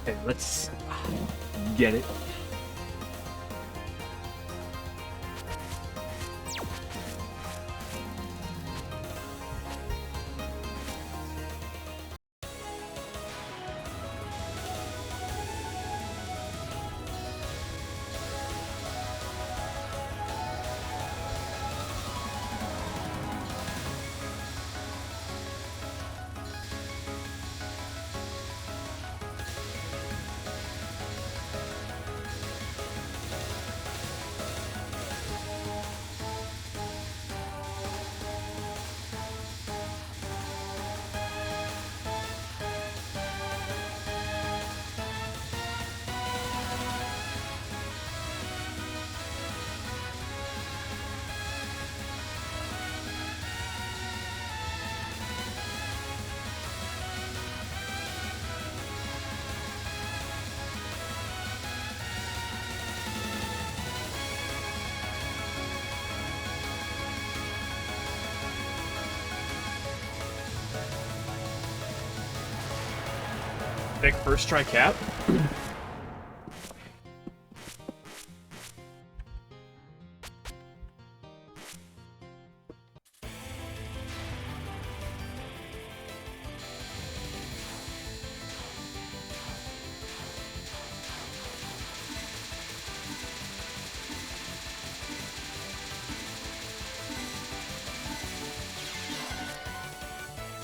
Okay, let's get it. Big first try cap.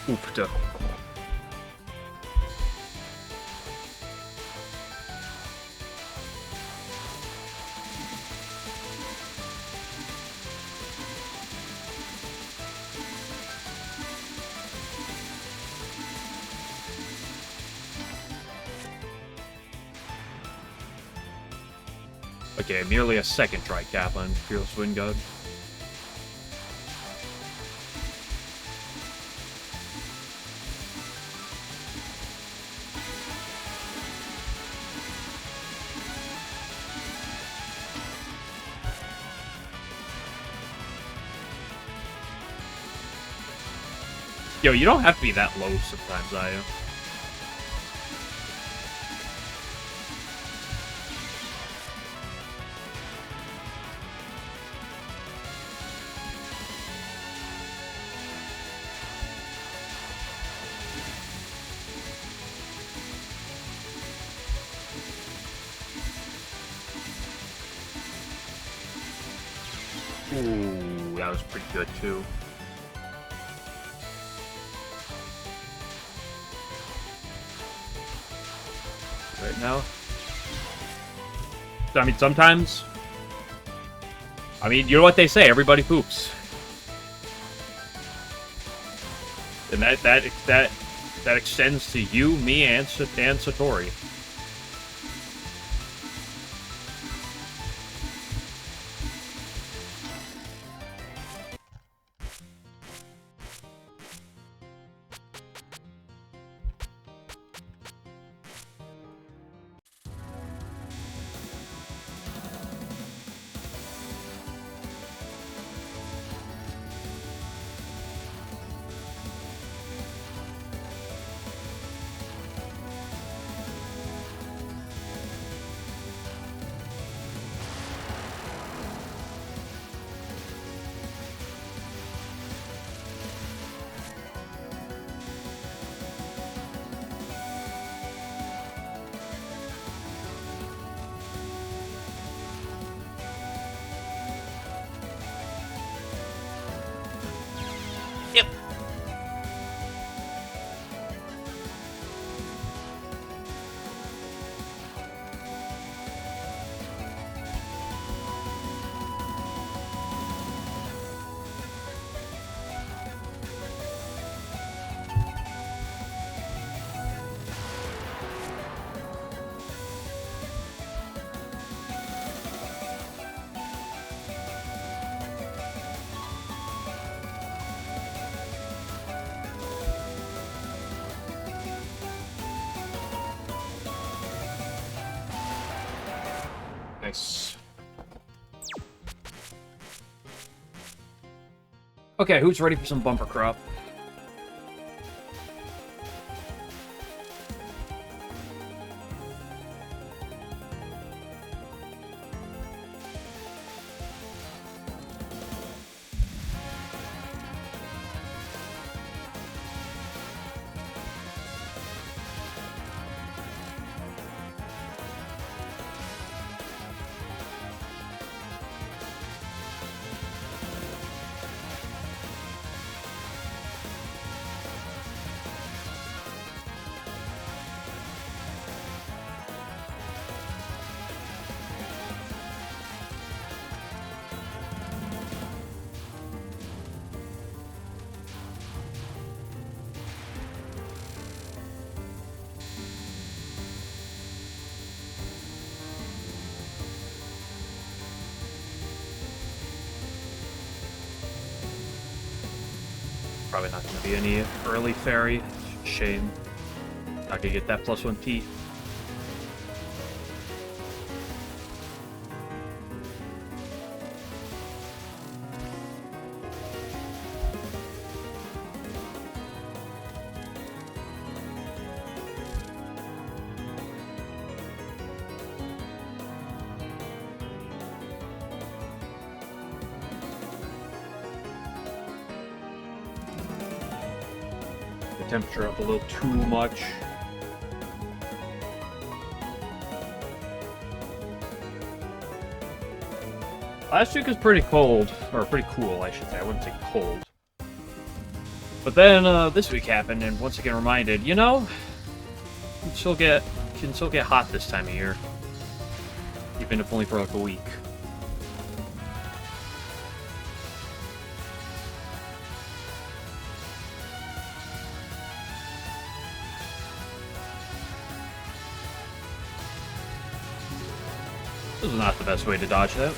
Oopta. Okay, merely a second try cap on Fearless Wind God. Yo, you don't have to be that low sometimes, Aya. Ooh, that was pretty good too. Right now. I mean, sometimes. I mean, you know what they say, everybody poops. And that extends to you, me, and Satori. Yep. Nice. Okay, who's ready for some bumper crop? probably not going to be any early fairy. Shame. Not going to get that +1 P. Temperature up a little too much. Last week was pretty cold, or pretty cool, I should say. I wouldn't say cold. But then this week happened, and once again reminded, you know, can still get hot this time of year, even if only for like a week. This is not the best way to dodge that.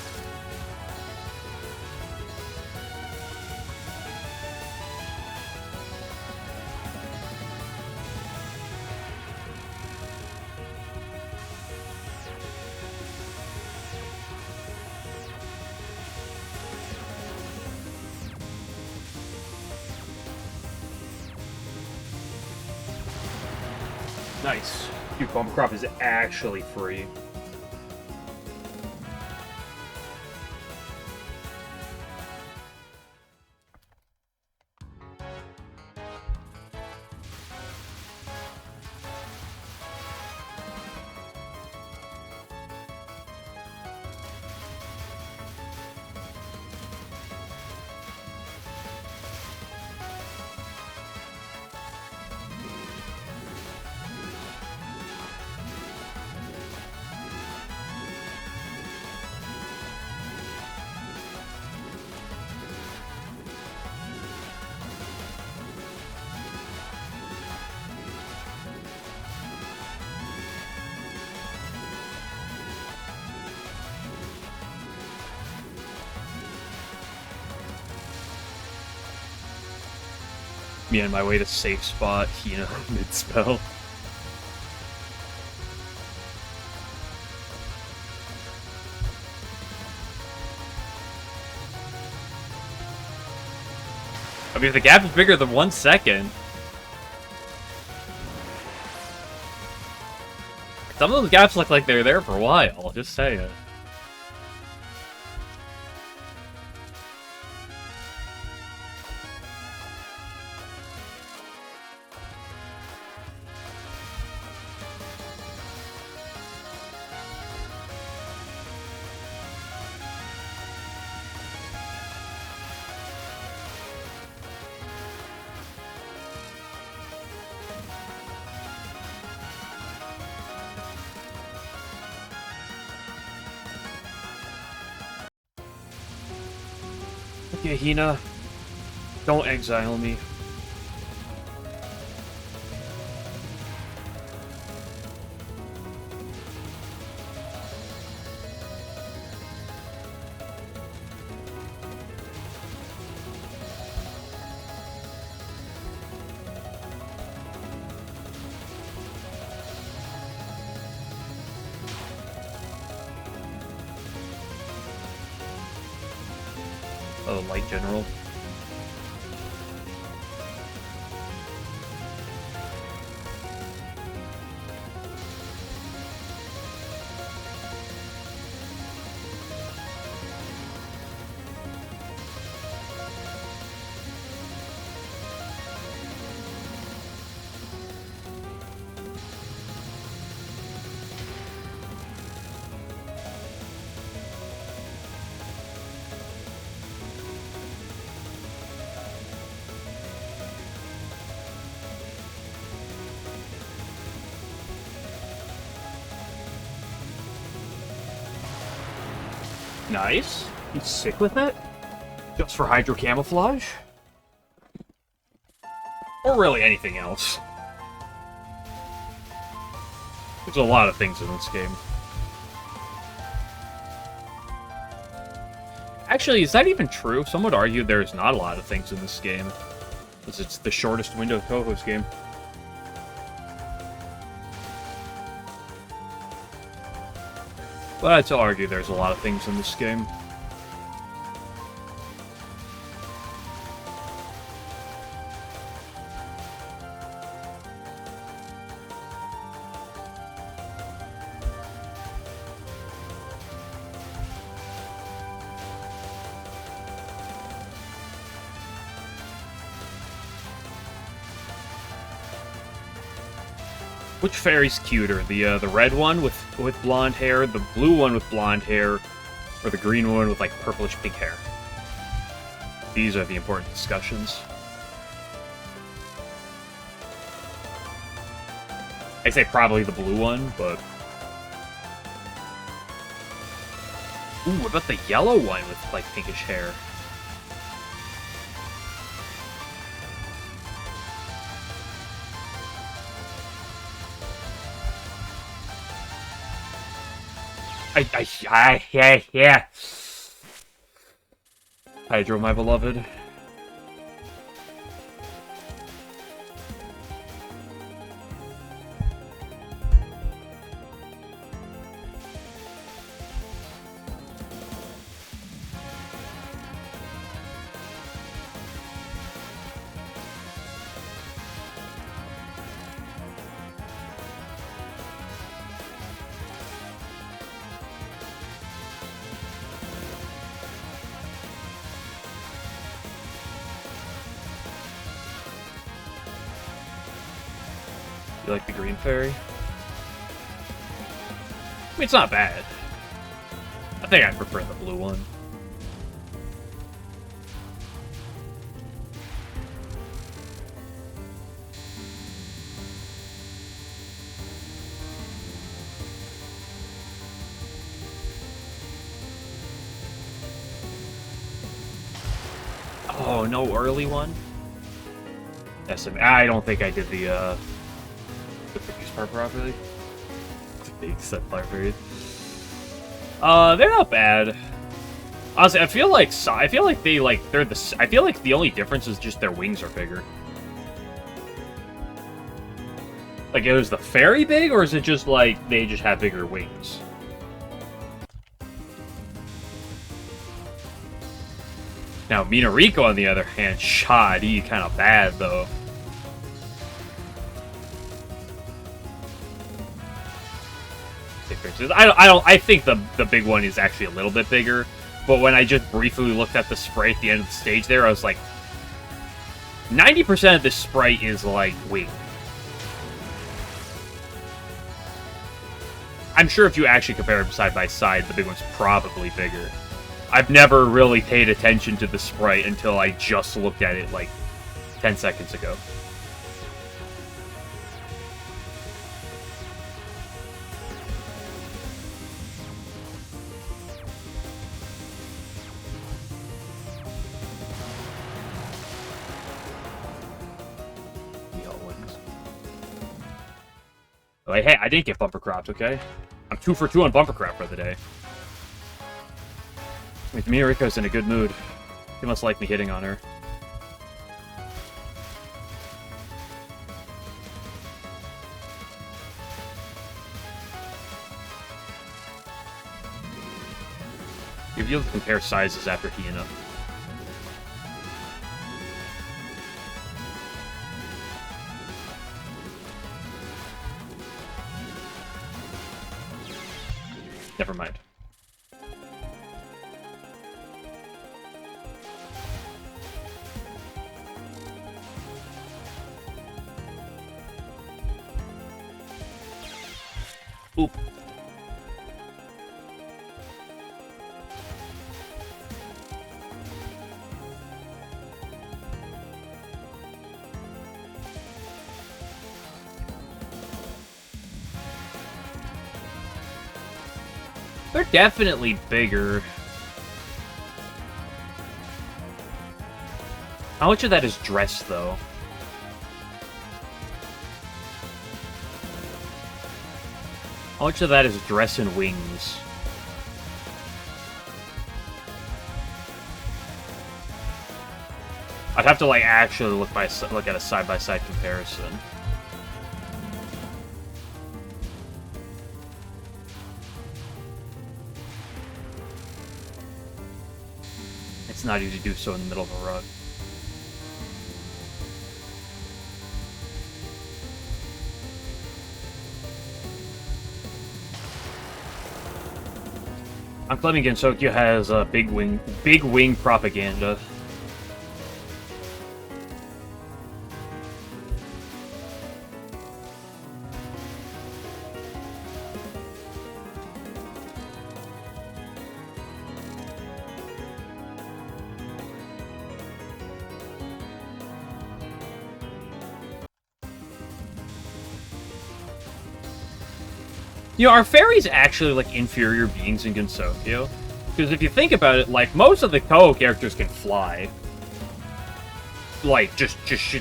Nice. Cucumber crop is actually free. Me on my way to safe spot, Hina mid-spell. I mean, if the gap is bigger than 1 second... Some of those gaps look like they're there for a while, just saying. Okay, Hina, don't exile me. Oh, light general. Nice. You sick with it? Just for hydro camouflage? Or really anything else. There's a lot of things in this game. Actually, is that even true? Some would argue there's not a lot of things in this game. Because it's the shortest window of Touhou's game. But I'd still argue there's a lot of things in this game. Which fairy's cuter? The red one with blonde hair, the blue one with blonde hair, or the green one with like purplish pink hair? These are the important discussions. I say probably the blue one, but ooh, what about the yellow one with like pinkish hair? Yeah. Hydro, my beloved. You like the green fairy? I mean, it's not bad. I think I prefer the blue one. Oh, no early one? I don't think I did the previous part properly. Big set fire period. They're not bad. Honestly, I feel like the only difference is just their wings are bigger. Like, is the fairy big, or is it just like they just have bigger wings? Now, Minariko, on the other hand, shoddy, kind of bad, though. I think the big one is actually a little bit bigger, but when I just briefly looked at the sprite at the end of the stage there, I was like, 90% of this sprite is, like, wing. I'm sure if you actually compare them side by side, the big one's probably bigger. I've never really paid attention to the sprite until I just looked at it, like, 10 seconds ago. Like, hey, I didn't get bumper cropped, okay? I'm 2 for 2 on bumper crop for the day. Wait, Minariko's in a good mood. He must like me hitting on her. You'll be able to compare sizes after Hina. Never mind. Oop. They're definitely bigger. How much of that is dress, though? How much of that is dress and wings? I'd have to like actually look at a side-by-side comparison. It's not easy to do so in the middle of a run. I'm claiming Gensokyo has big wing propaganda. You know, are fairies actually, like, inferior beings in Gensokyo? Because if you think about it, like, most of the Touhou characters can fly. Like, just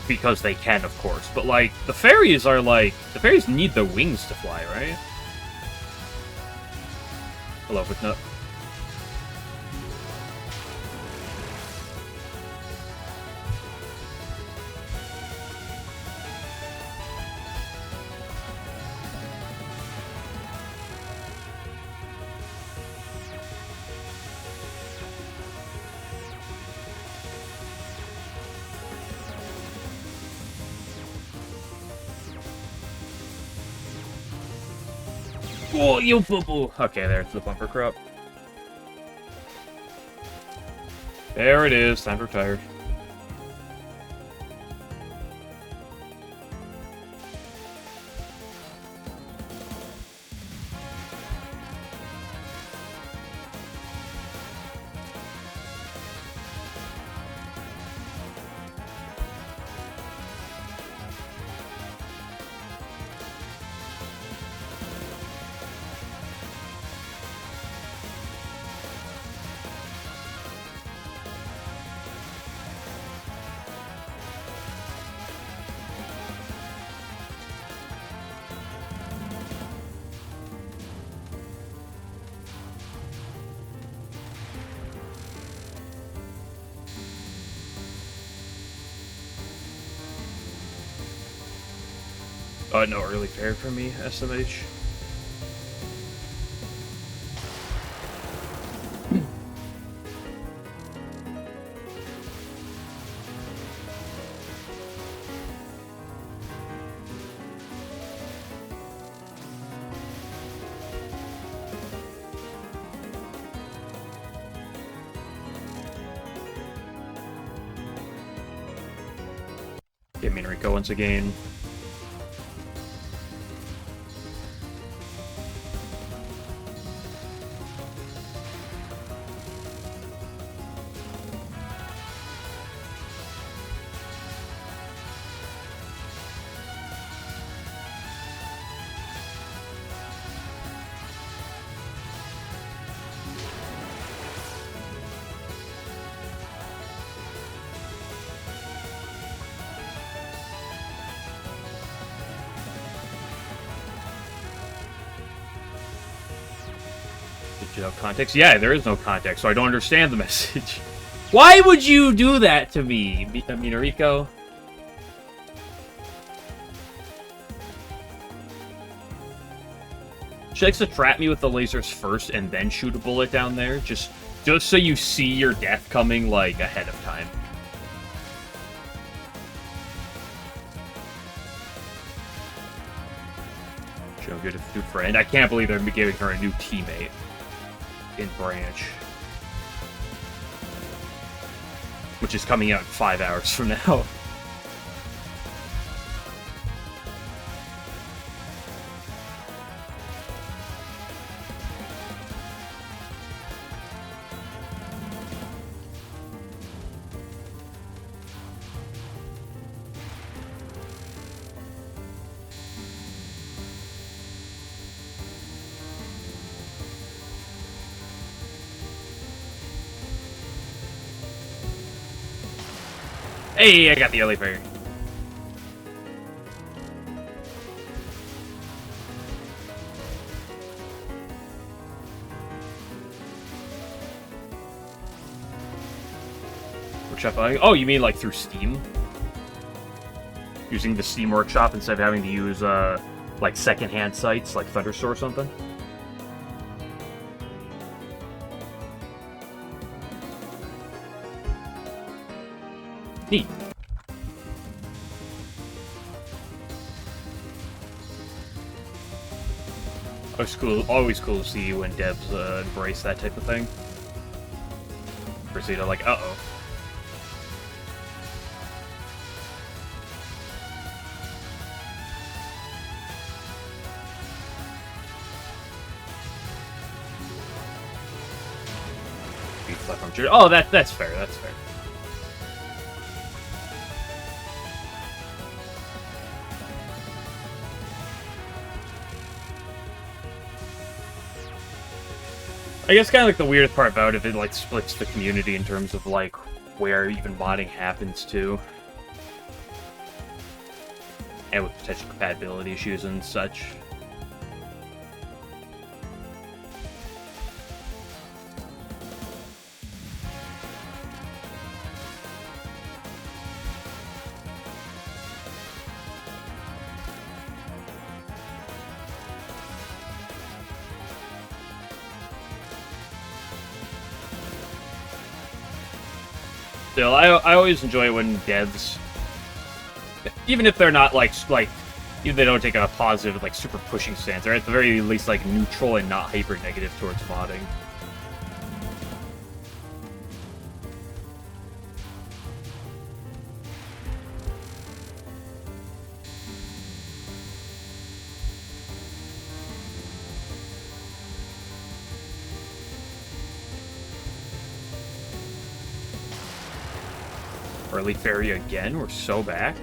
because they can, of course. But, like, the fairies are, like... The fairies need the wings to fly, right? Hello, Footnut. Oh, you boo-boo! Okay, there's the bumper crop. There it is, time to retire. No early fair for me, SMH. Get me Enrico once again. Did you have context? Yeah, there is no context, so I don't understand the message. Why would you do that to me, Minariko? She likes to trap me with the lasers first and then shoot a bullet down there, just so you see your death coming, like, ahead of time. Show good new friend. I can't believe they're giving her a new teammate in Branch. Which is coming out in 5 hours from now. Hey, I got the early fire. Workshop buying? Oh, you mean like through Steam? Using the Steam Workshop instead of having to use like secondhand sites like Thunderstore or something? Neat. Always cool to see when devs embrace that type of thing. First, they're like, uh-oh. Oh, that's fair. That's fair. I guess kind of like the weirdest part about it, it like splits the community in terms of like where even modding happens to, and with potential compatibility issues and such. Still, I always enjoy when devs, even if they're not like even if they don't take a positive, like super pushing stance, they're at the very least like neutral and not hyper negative towards modding. Early Fairy again? We're so back?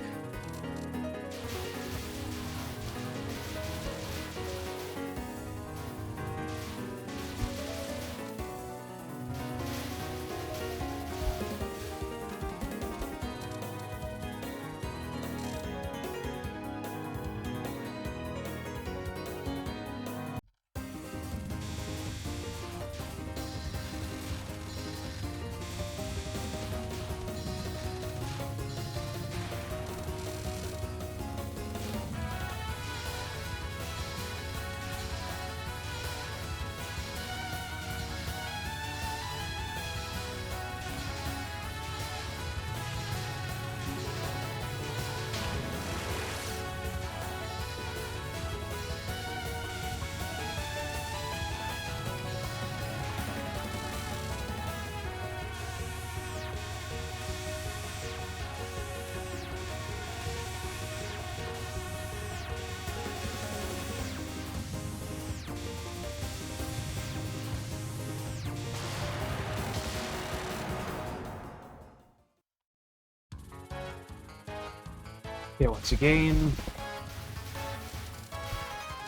Yeah, once again,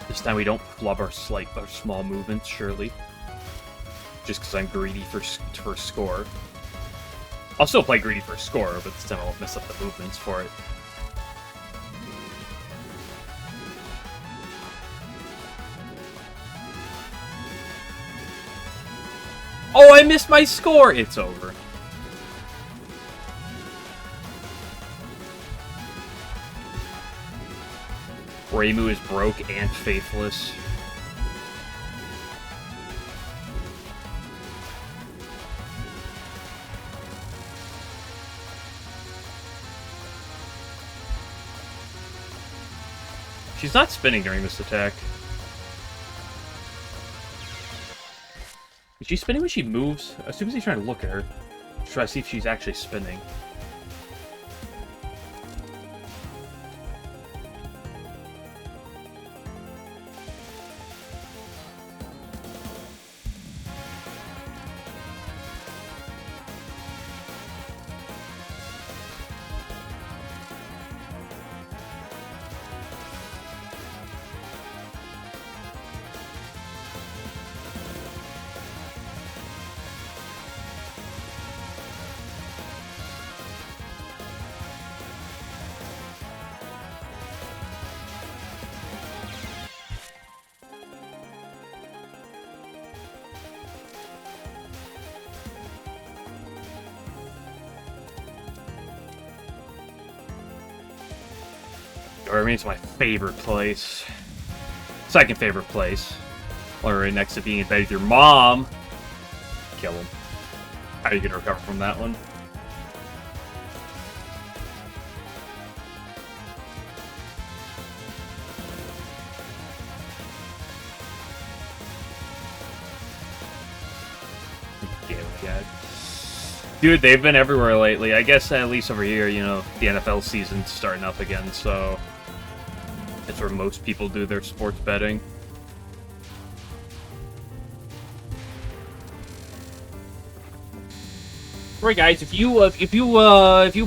this time we don't flub our small movements, surely. Just because I'm greedy for score. I'll still play greedy for score, but this time I won't mess up the movements for it. Oh, I missed my score! It's over. Reimu is broke and faithless. She's not spinning during this attack. Is she spinning when she moves? As soon as he's trying to look at her. Try to see if she's actually spinning. remains my favorite place. Second favorite place. Or right next to being in bed with your mom. Kill him. How are you gonna recover from that one? Dude, they've been everywhere lately. I guess at least over here, you know, the NFL season's starting up again, so that's where most people do their sports betting. Right, guys, if you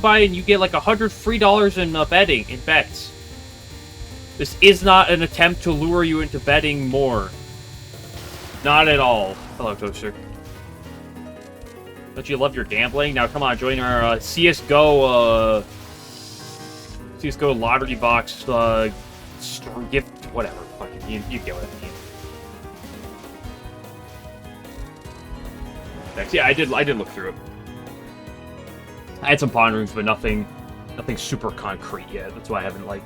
buy and you get like $100 free in betting in bets, this is not an attempt to lure you into betting more. Not at all. Hello, Toaster. Don't you love your gambling? Now, come on, join our CSGO lottery box gift, whatever. Fucking, you get what I mean. Yeah, I did look through it. I had some ponderings, but nothing super concrete yet. That's why I haven't like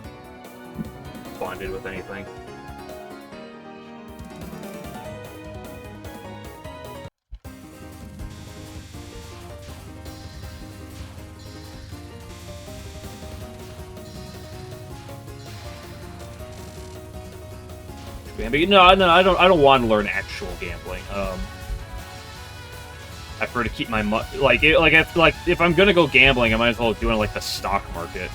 bonded with anything. No, I don't want to learn actual gambling. I prefer to keep my if I'm gonna go gambling, I might as well do it in like the stock market.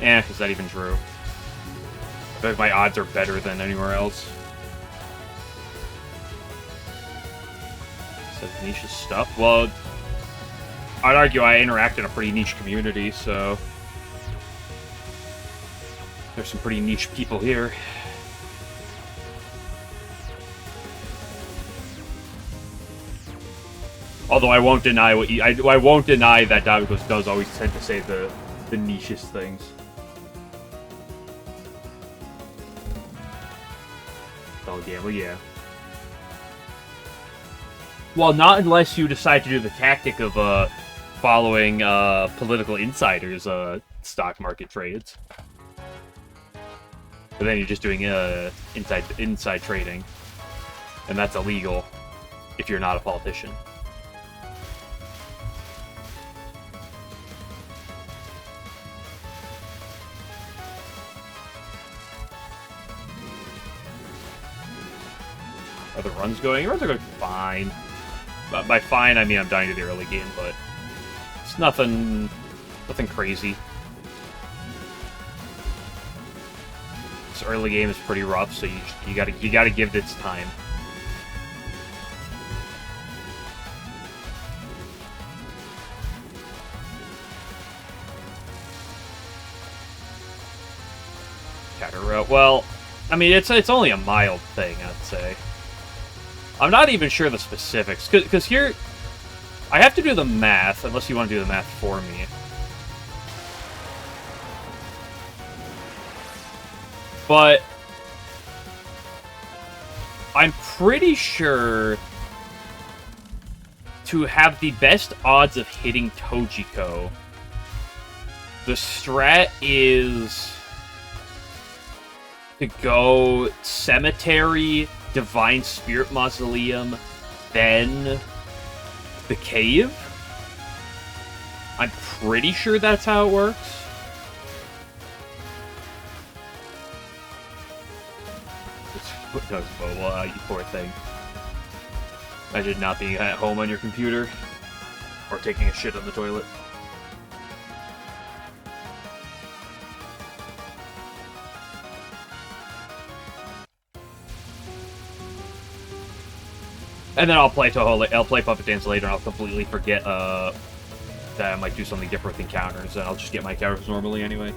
Is that even true? I feel like my odds are better than anywhere else. Says niche stuff. Well, I'd argue I interact in a pretty niche community, so there's some pretty niche people here. Although I won't deny I won't deny that Davigos does always tend to say the nichest things. Oh yeah, well yeah. Well, not unless you decide to do the tactic of following political insiders' stock market trades. But then you're just doing inside trading, and that's illegal if you're not a politician. Are the runs going? Runs are going fine. By fine, I mean I'm dying to the early game, but it's nothing crazy. This early game is pretty rough, so you gotta give it its time. Well, I mean it's only a mild thing, I'd say. I'm not even sure the specifics, because here, I have to do the math, unless you want to do the math for me. But I'm pretty sure to have the best odds of hitting Tojiko, the strat is to go Cemetery, Divine Spirit Mausoleum, then the cave. I'm pretty sure that's how it works. Well, you poor thing. Imagine not being at home on your computer or taking a shit on the toilet. And then I'll play Touhou. I'll play Puppet Dance later, and I'll completely forget that I might do something different with encounters, and I'll just get my characters normally anyway.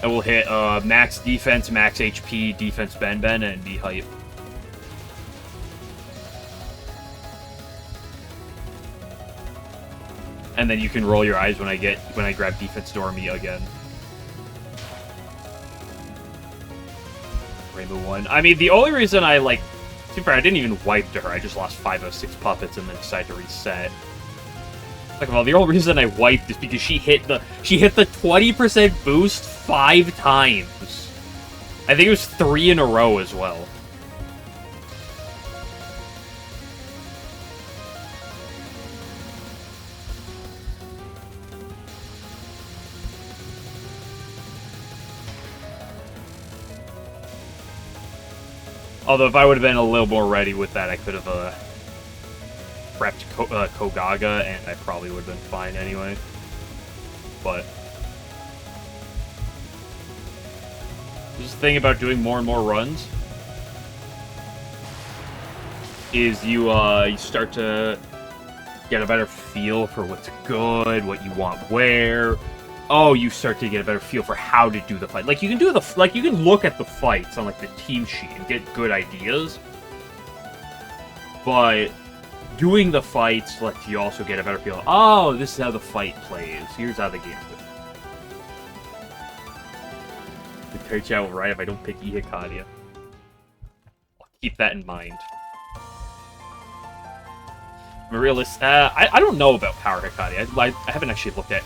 And we'll hit max defense, max HP, defense Ben, and be hype. And then you can roll your eyes when I grab defense Dormy again. Rainbow 1. I mean, the only reason I like. To be fair, I didn't even wipe to her. I just lost 5 of 6 puppets and then decided to reset. Second of all, the only reason I wiped is because she hit the 20% boost 5 times. I think it was 3 in a row as well. Although if I would have been a little more ready with that, I could have prepped Kogaga, and I probably would have been fine anyway. But just the thing about doing more and more runs is you start to get a better feel for what's good, what you want where. Oh, you start to get a better feel for how to do the fight. Like you can do you can look at the fights on like the team sheet and get good ideas. But doing the fights lets you also get a better feel. Oh, this is how the fight plays. Here's how the game plays. The coach out right if I don't pick Ihikaria. I'll keep that in mind. I'm a realist. I don't know about Power Hikaria. I haven't actually looked at.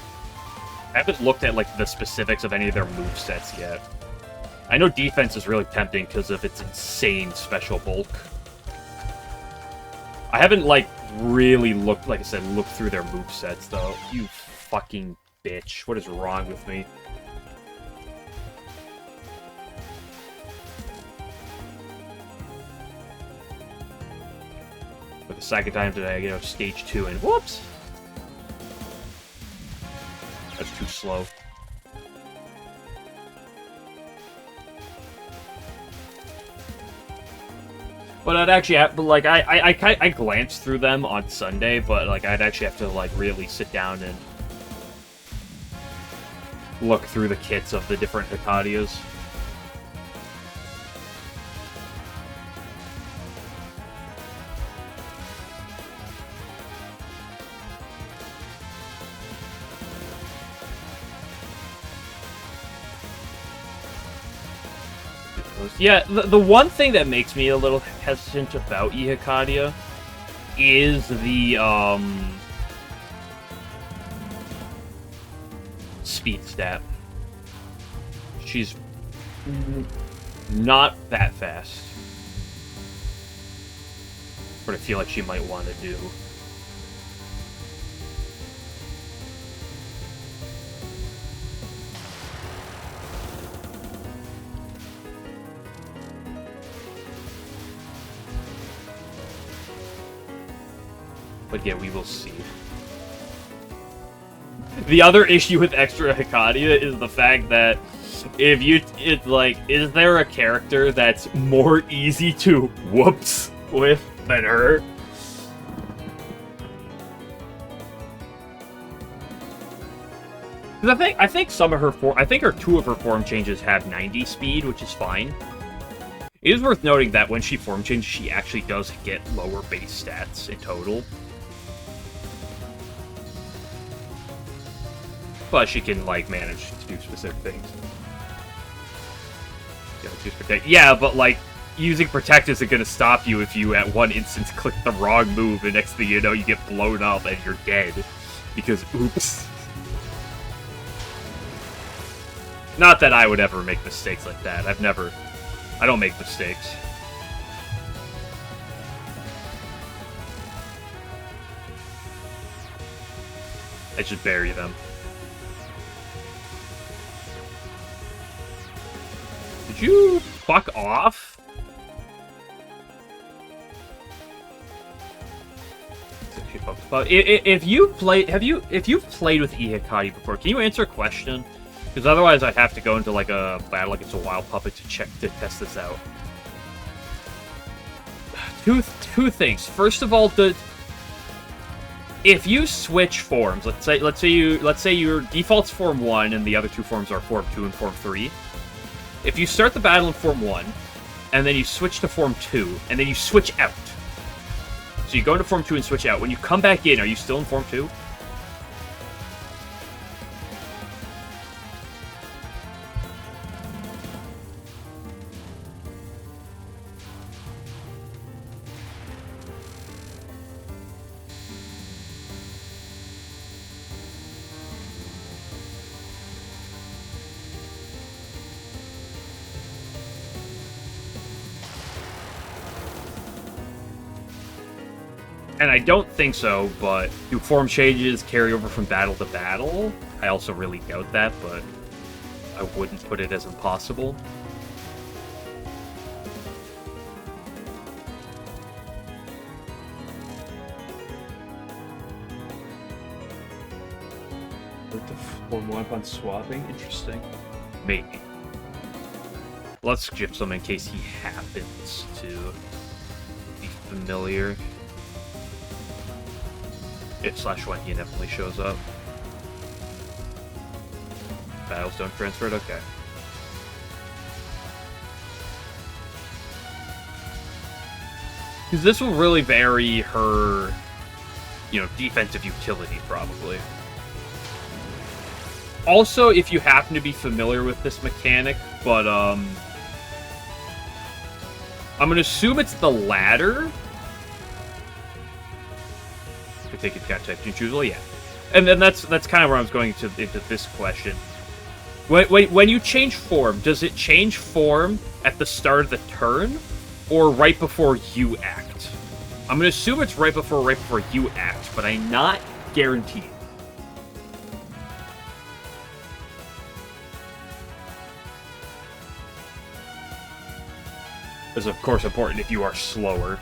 I haven't looked at like the specifics of any of their movesets yet. I know defense is really tempting because of its insane special bulk. I haven't like really looked, like I said, looked through their movesets though. You fucking bitch! What is wrong with me? For the second time today, you know, stage 2 and whoops. That's too slow. But I'd actually have, like, I glanced through them on Sunday, but, like, I'd actually have to, like, really sit down and look through the kits of the different Hikarias. Yeah, the one thing that makes me a little hesitant about Ihikaria is the, speed stat. She's not that fast. But I feel like she might want to do. But yeah, we will see. The other issue with extra Hikaria is the fact that if you, it's like, is there a character that's more easy to whoops with than her? Because I think some of her I think her 2 of her form changes have 90 speed, which is fine. It is worth noting that when she form changes, she actually does get lower base stats in total. But she can, like, manage to do specific things. Yeah, choose Protect. Yeah, but, like, using Protect isn't gonna stop you if you, at one instance, click the wrong move, and next thing you know, you get blown up and you're dead. Because, oops. Not that I would ever make mistakes like that. I don't make mistakes. I just bury them. Did you fuck off? If you've played with Ihikari before, can you answer a question? Because otherwise I'd have to go into like a battle like it's a wild puppet to test this out. Two things. First of all, if you switch forms, let's say your default's form 1 and the other 2 forms are form 2 and form 3. If you start the battle in Form 1, and then you switch to Form 2, and then you switch out. So you go into Form 2 and switch out. When you come back in, are you still in Form 2? And I don't think so, but do form changes carry over from battle to battle? I also really doubt that, but I wouldn't put it as impossible. With the form 1 upon swapping? Interesting. Maybe. Let's gyp him in case he happens to be familiar. If / when he definitely shows up. Battles don't transfer it? Okay. Because this will really vary her, you know, defensive utility, probably. Also, if you happen to be familiar with this mechanic, but, I'm gonna assume it's the latter. I take it got type 2 choose. Well, yeah. And then that's kind of where I was going into this question. When you change form, does it change form at the start of the turn, or right before you act? I'm gonna assume it's right before you act, but I'm not guaranteed. Is of course important if you are slower.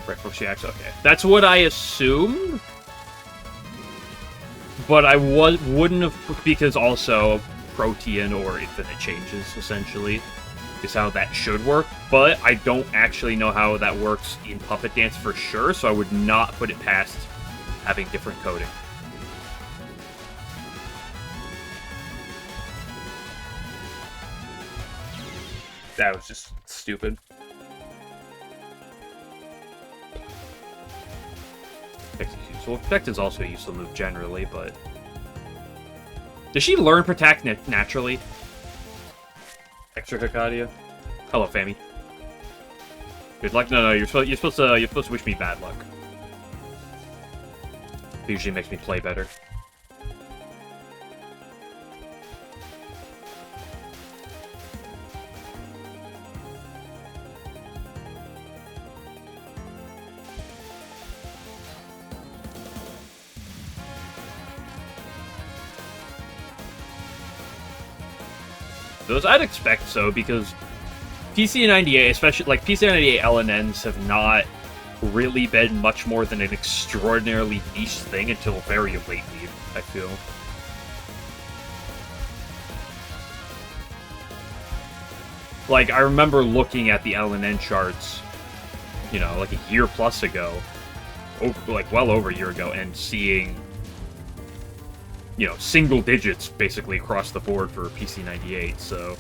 Right before she acts, okay. That's what I assumed. But I wouldn't have, because also Protean or Infinite Changes, essentially, is how that should work. But I don't actually know how that works in Puppet Dance for sure, so I would not put it past having different coding. That was just stupid. Well, Protect is also a useful move generally, but... Does she learn Protect naturally? Extra Hikadia? Hello, Fami. Good luck? No, you're supposed to wish me bad luck. It usually makes me play better. Those I'd expect so, because PC98, especially like PC98 LNNs, have not really been much more than an extraordinarily niche thing until very lately, I feel. Like, I remember looking at the LNN charts, you know, like a year plus ago, like well over a year ago, and seeing, you know, single digits basically across the board for PC98, so...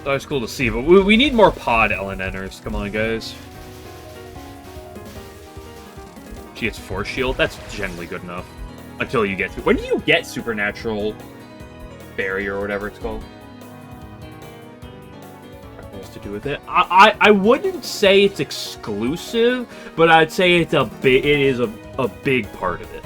That was cool to see, but we need more pod LNNers. Come on, guys. She gets Force Shield. That's generally good enough. Until you get to... When do you get Supernatural Barrier or whatever it's called? What's to do with it? I wouldn't say it's exclusive, but I'd say it's it is a big part of it.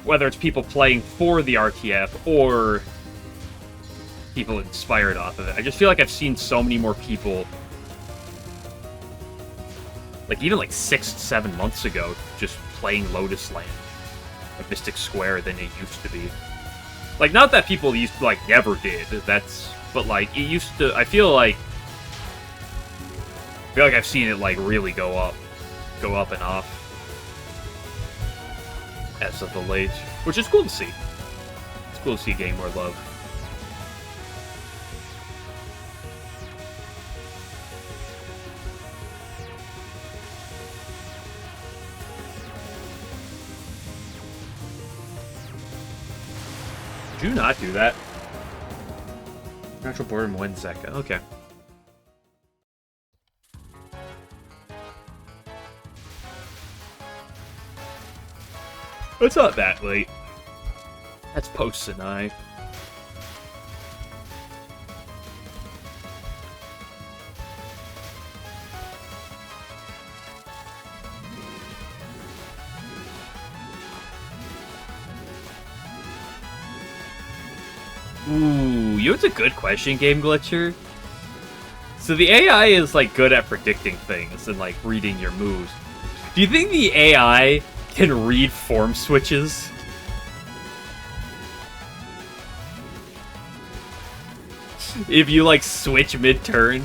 Whether it's people playing for the RTF or people inspired off of it. I just feel like I've seen so many more people, like even like 6-7 months ago, just playing Lotus Land, like Mystic Square, than it used to be. Like, not that people used to, like, never did. But like it used to. I feel like I've seen it like really go up and off as of the late, which is cool to see. It's cool to see getting more love. Did you not do that? Natural boredom wins Zeka. Okay. It's not that late. That's post-Sinai. Ooh, you know what's a good question, Game Glitcher? So the AI is, like, good at predicting things and, like, reading your moves. Do you think the AI can read form switches? If you, like, switch mid-turn?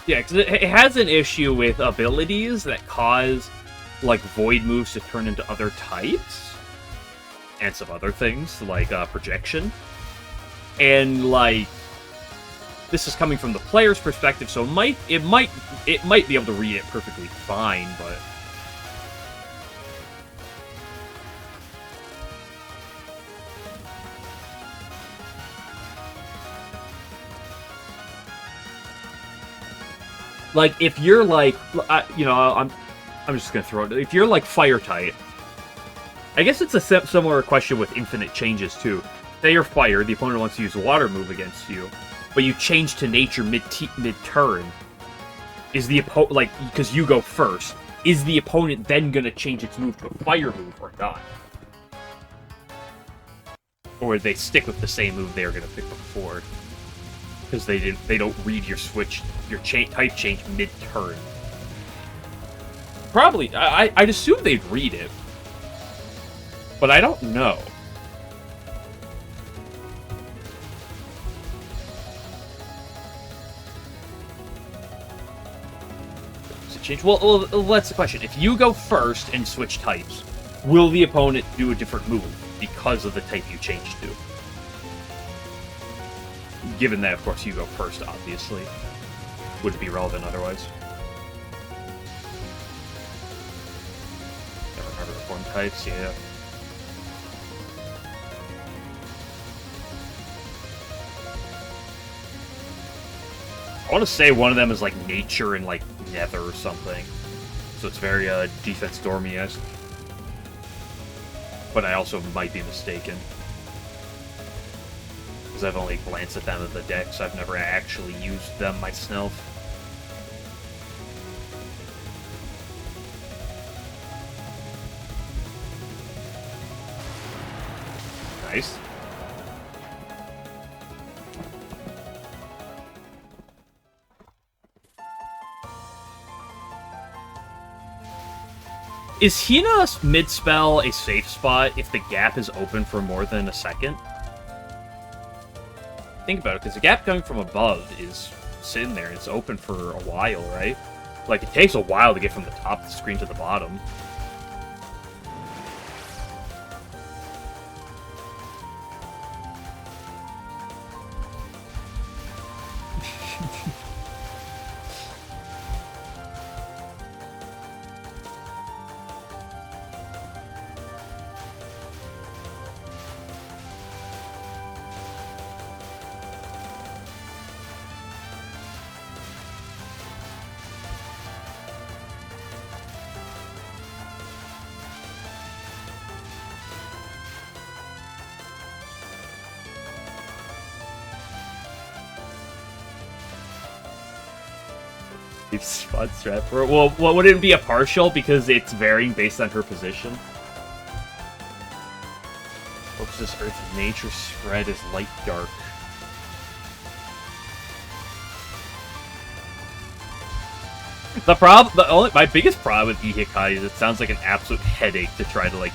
Yeah, because it has an issue with abilities that cause, like, void moves to turn into other types. And some other things, like projection. And, like, this is coming from the player's perspective, so it might be able to read it perfectly fine, but... Like, if you're, like, you know, I'm just gonna throw it. If you're, like, fire type, I guess it's a similar question with infinite changes, too. Say you're fire, the opponent wants to use a water move against you, but you change to nature mid-turn. Is the opponent, like, because you go first, is the opponent then gonna change its move to a fire move or not? Or they stick with the same move they were gonna pick before? Because they don't read your switch, your type change mid-turn. Probably, I'd assume they'd read it. But I don't know. Change. Well, that's the question. If you go first and switch types, will the opponent do a different move because of the type you changed to? Given that, of course, you go first, obviously. Wouldn't be relevant otherwise. Never remember the form types, yeah. I want to say one of them is like nature and like nether or something. So it's very defense Dormy-esque. But I also might be mistaken. Because I've only glanced at them in the deck, so I've never actually used them myself. Nice. Is Hina's mid-spell a safe spot if the gap is open for more than a second? Think about it, because the gap coming from above is sitting there. It's open for a while, right? Like, it takes a while to get from the top of the screen to the bottom. Spot strat for it. Well, would it be a partial because it's varying based on her position? What's this Earth nature spread is light dark. My biggest problem with Ihikai is it sounds like an absolute headache to try to like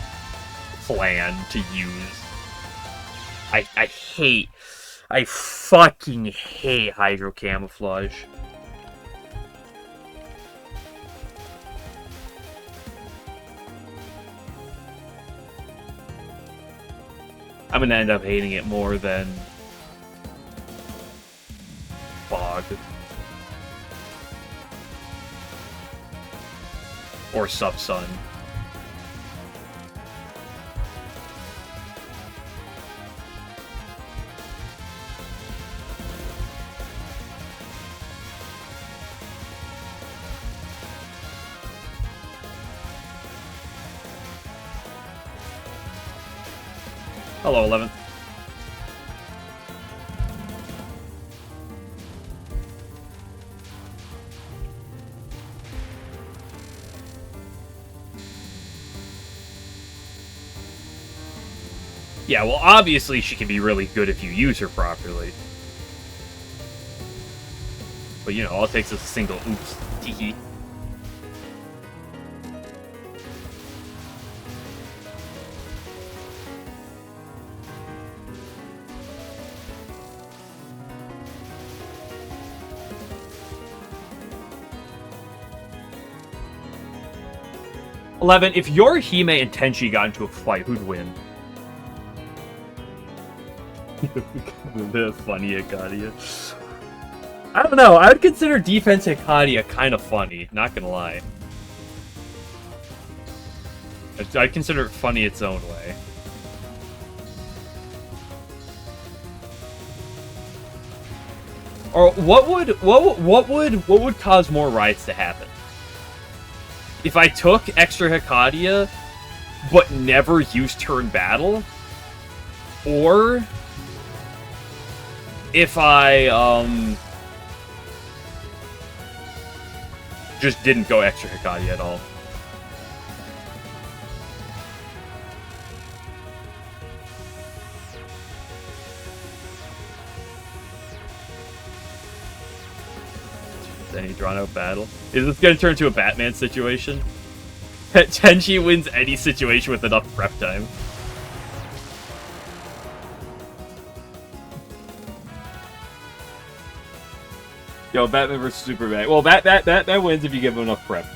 plan to use. I fucking hate Hydro Camouflage. I'm gonna end up hating it more than Fog. Or Sub-Sun. Hello, 11. Yeah, well, obviously she can be really good if you use her properly. But, you know, all it takes is a single oops. Teehee. If your Hime and Tenchi got into a fight, who'd win? The funny Hikadia. I don't know. I would consider defense Hikadia kind of funny. Not gonna lie. I'd consider it funny its own way. Or what would cause more riots to happen? If I took extra Hikadia, but never used her in battle, or if I just didn't go extra Hikadia at all. Any drawn out battle. Is this going to turn into a Batman situation? Tenchi wins any situation with enough prep time. Yo, Batman vs Superman. Well, that wins if you give him enough prep.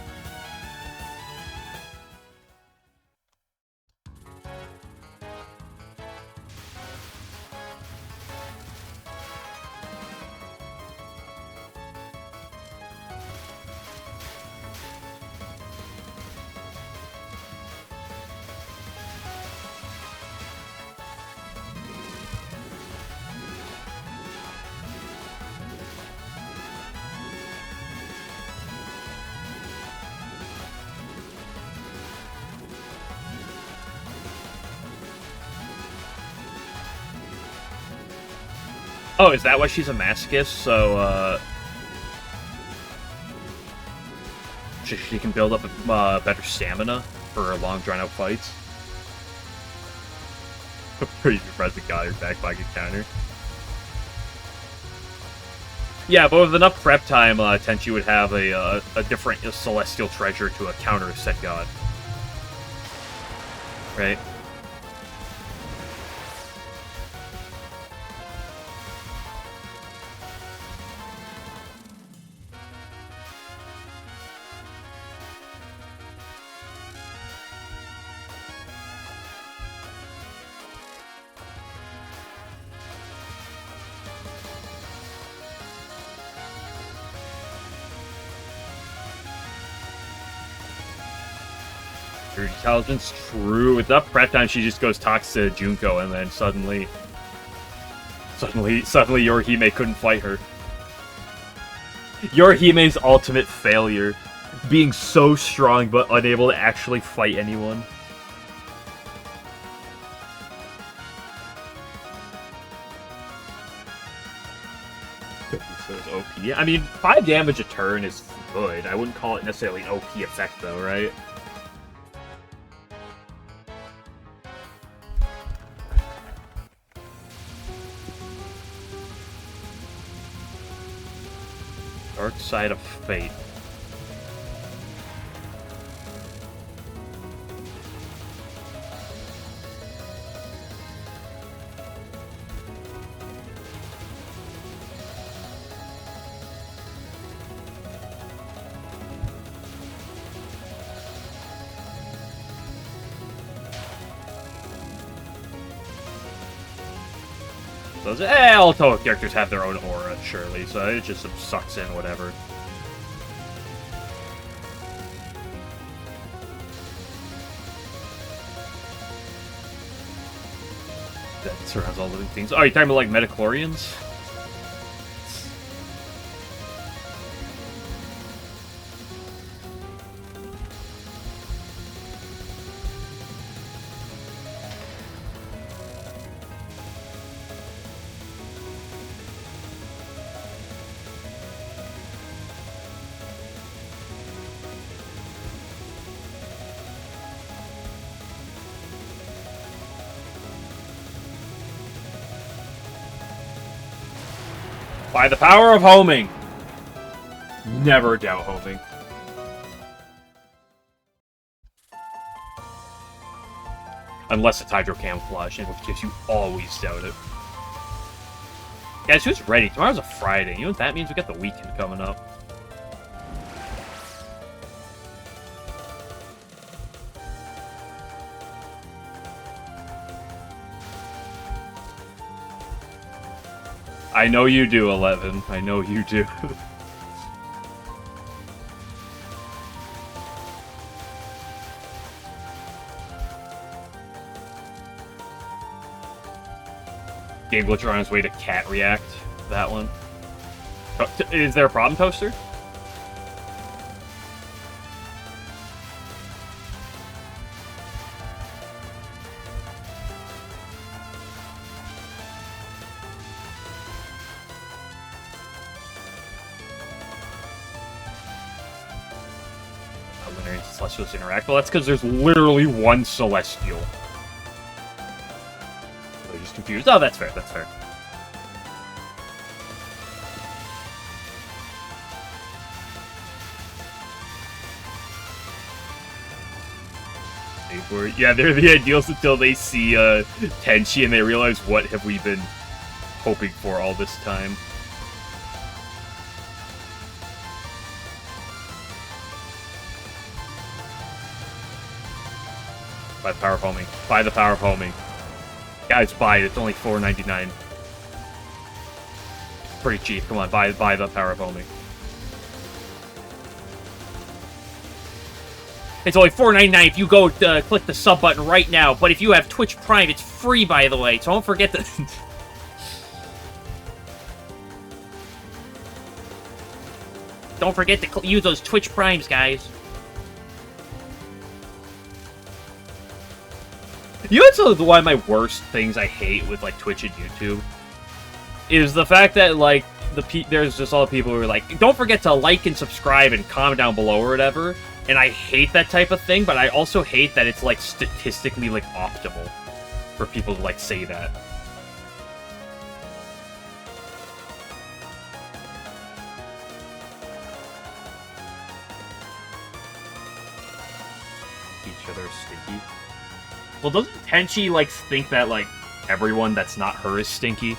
Oh, is that why she's a masochist? So, she can build up better stamina for long, drawn-out fights? Pretty surprised it got her back by a counter. Yeah, but with enough prep time, Tenchi would have a different celestial treasure to counter a set god. Right? Her intelligence, true. With enough prep time, she just goes talks to Junko, and then suddenly Yorihime couldn't fight her. Yorihime's ultimate failure, being so strong but unable to actually fight anyone. So it's OP. I mean, 5 damage a turn is good. I wouldn't call it necessarily an OP effect, though, right? Dark Side of Fate. So all Touhou characters have their own aura, surely, so it just sucks in whatever. That surrounds all living things. Oh, you're talking about, like, metachlorians? By the power of homing! Never doubt homing. Unless it's hydro camouflage, in which case you always doubt it. Guys, who's ready? Tomorrow's a Friday. You know what that means? We got the weekend coming up. I know you do, 11. I know you do. Game Glitcher on his way to cat react. That one. Is there a problem, Toaster? Celestials interact. Well, that's because there's literally one Celestial. So he's confused. Oh, that's fair. That's fair. Yeah, they're the ideals until they see Tenchi and they realize what have we been hoping for all this time. By the power of homing. By the power of homing. Guys, buy it. It's only $4.99. Pretty cheap. Come on, buy the power of homing. It's only $4.99 if you go click the sub button right now. But if you have Twitch Prime, it's free, by the way. So don't forget to... Don't forget to use those Twitch Primes, guys. You know what's one of my worst things I hate with, like, Twitch and YouTube? Is the fact that, like, there's just all the people who are like, don't forget to like and subscribe and comment down below or whatever. And I hate that type of thing, but I also hate that it's, like, statistically, like, optimal for people to, like, say that. Each other is stinky. Well, doesn't Tenchi, like, think that, like, everyone that's not her is stinky?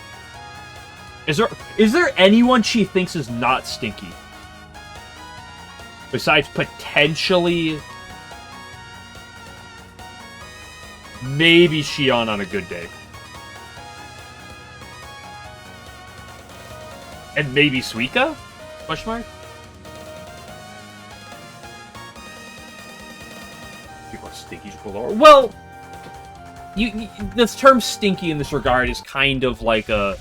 Is there anyone she thinks is not stinky? Besides potentially... maybe Shion on a good day. And maybe Suika? Question mark? People are stinky galore. Well... this term stinky in this regard is kind of like a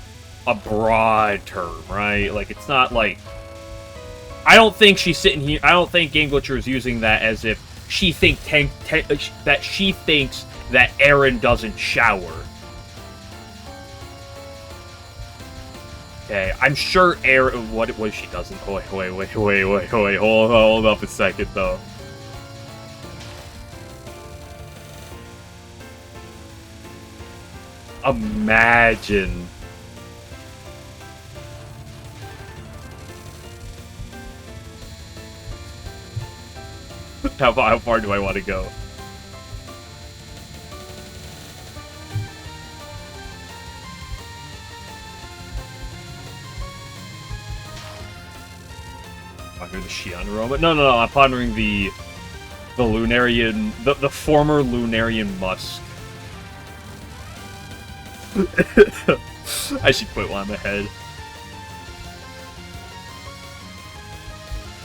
broad term, right? Like, it's not like... I don't think she's sitting here... I don't think Game Glitcher is using that as if she that she thinks that Aaron doesn't shower. Okay, I'm sure Aaron... What she doesn't... Wait, hold up a second, though. Imagine. How far do I want to go? Pondering the Shion aroma? No, I'm pondering the Lunarian, the former Lunarian Musk. I should quit while I'm ahead.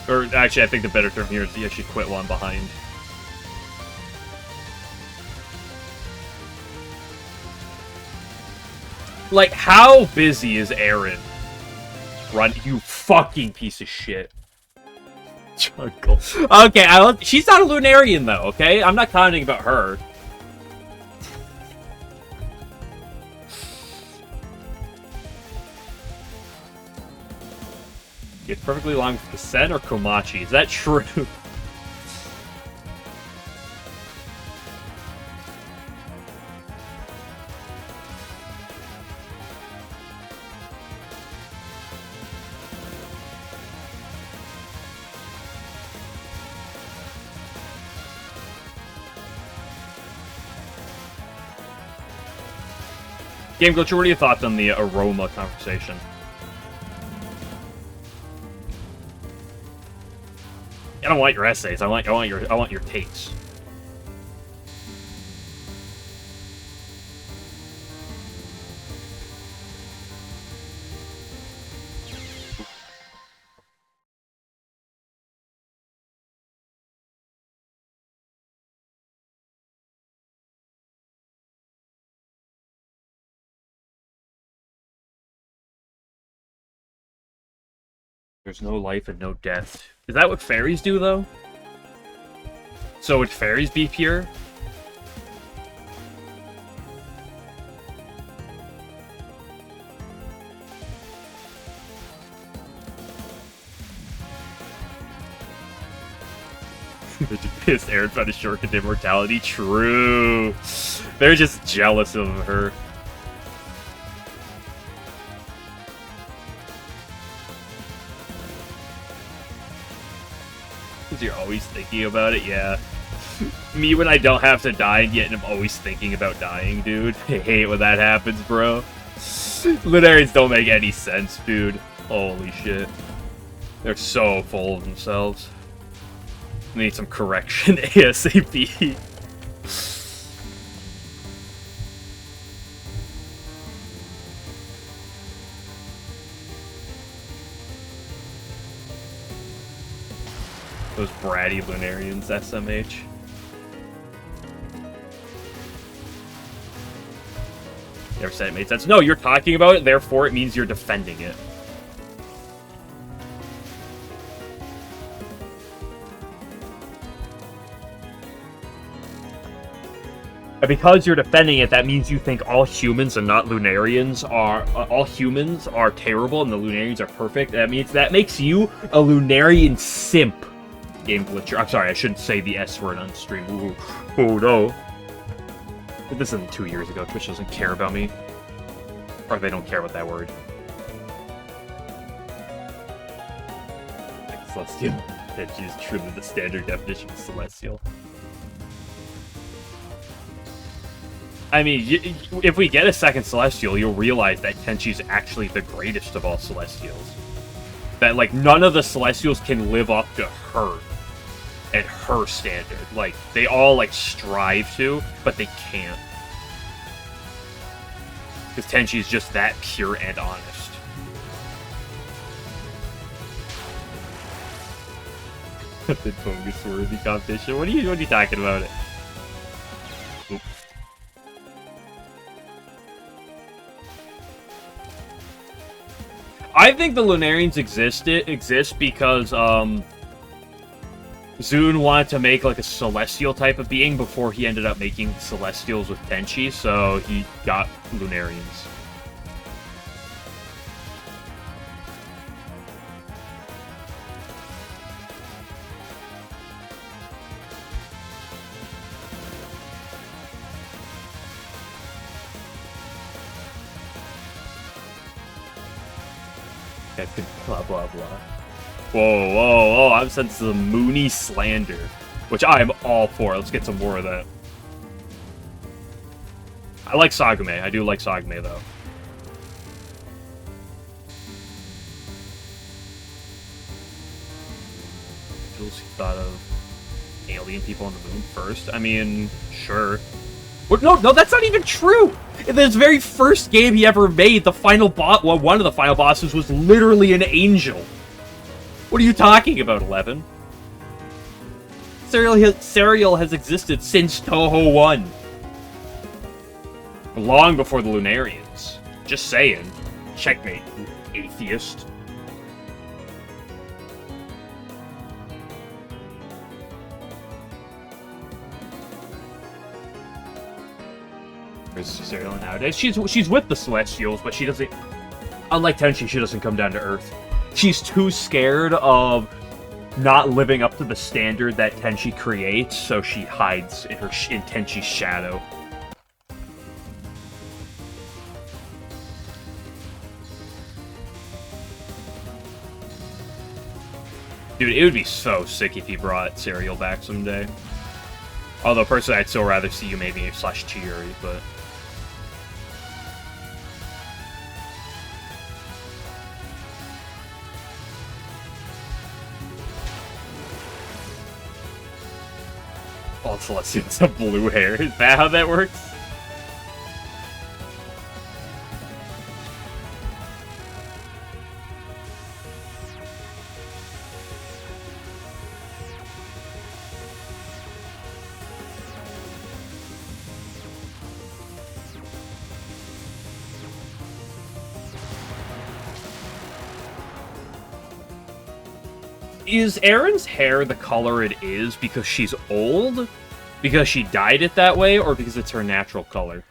Or actually, I think the better term here is I should quit while I'm behind. Like, how busy is Aaron? Run, you fucking piece of shit. Jungle. Okay, she's not a Lunarian, though, okay? I'm not commenting about her. It's perfectly along with Kasen or Komachi. Is that true? Game Glitcher, what are your thoughts on the aroma conversation? I don't want your essays. I want your takes. There's no life and no death. Is that what fairies do, though? So would fairies be pure? They're just pissed Aaron found a shortcut to immortality. True. They're just jealous of her. Because you're always thinking about it, yeah. Me when I don't have to die, yet I'm always thinking about dying, dude. I hate when that happens, bro. Lunarians don't make any sense, dude. Holy shit. They're so full of themselves. Need some correction ASAP. Those bratty Lunarians, SMH. Never said it made sense. No, you're talking about it, therefore it means you're defending it. And because you're defending it, that means you think all humans and not Lunarians are... all humans are terrible and the Lunarians are perfect. That makes you a Lunarian simp. Game Glitcher. I'm sorry, I shouldn't say the S word on stream. Ooh. Oh no. This isn't 2 years ago. Twitch doesn't care about me. Or they don't care about that word. Celestial. That is truly the standard definition of Celestial. I mean, if we get a second Celestial, you'll realize that Tenchi's actually the greatest of all Celestials. That, like, none of the Celestials can live up to her. At her standard. Like, they all, like, strive to, but they can't. Because Tenchi's just that pure and honest. The bogus worthy competition? What are you talking about it? Oop. I think the Lunarians exist because, Zune wanted to make, like, a Celestial type of being before he ended up making Celestials with Tenchi, so he got Lunarians. Blah, blah, blah. Whoa, whoa, whoa, I'm sensing some Moony slander, which I am all for. Let's get some more of that. I like Sagume. I do like Sagume, though. Jules thought of alien people on the moon first. I mean, sure. No, that's not even true! In this very first game he ever made, the final boss, well, one of the final bosses was literally an angel. What are you talking about, 11? Serial has existed since Touhou 1. Long before the Lunarians. Just saying. Checkmate, you atheist. Serial nowadays. She's with the Celestials, but she doesn't. Unlike Tenchi, she doesn't come down to Earth. She's too scared of not living up to the standard that Tenchi creates, so she hides in Tenchi's shadow. Dude, it would be so sick if you brought Serial back someday. Although, personally, I'd still rather see you maybe / Chiuri, but... Oh, Celestials have blue hair. Is that how that works? Is Erin's hair the color it is because she's old? Because she dyed it that way? Or because it's her natural color?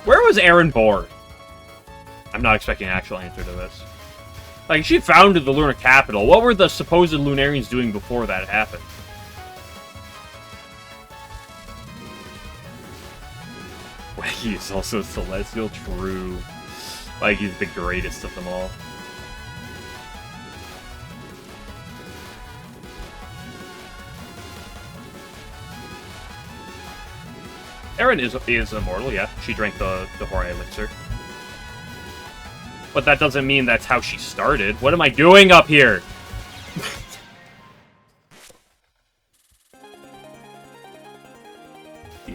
Where was Erin born? I'm not expecting an actual answer to this. Like, she founded the lunar capital. What were the supposed Lunarians doing before that happened? He's also Celestial, true. Like, he's the greatest of them all. Erin is immortal, yeah. She drank the Horai elixir. But that doesn't mean that's how she started. What am I doing up here?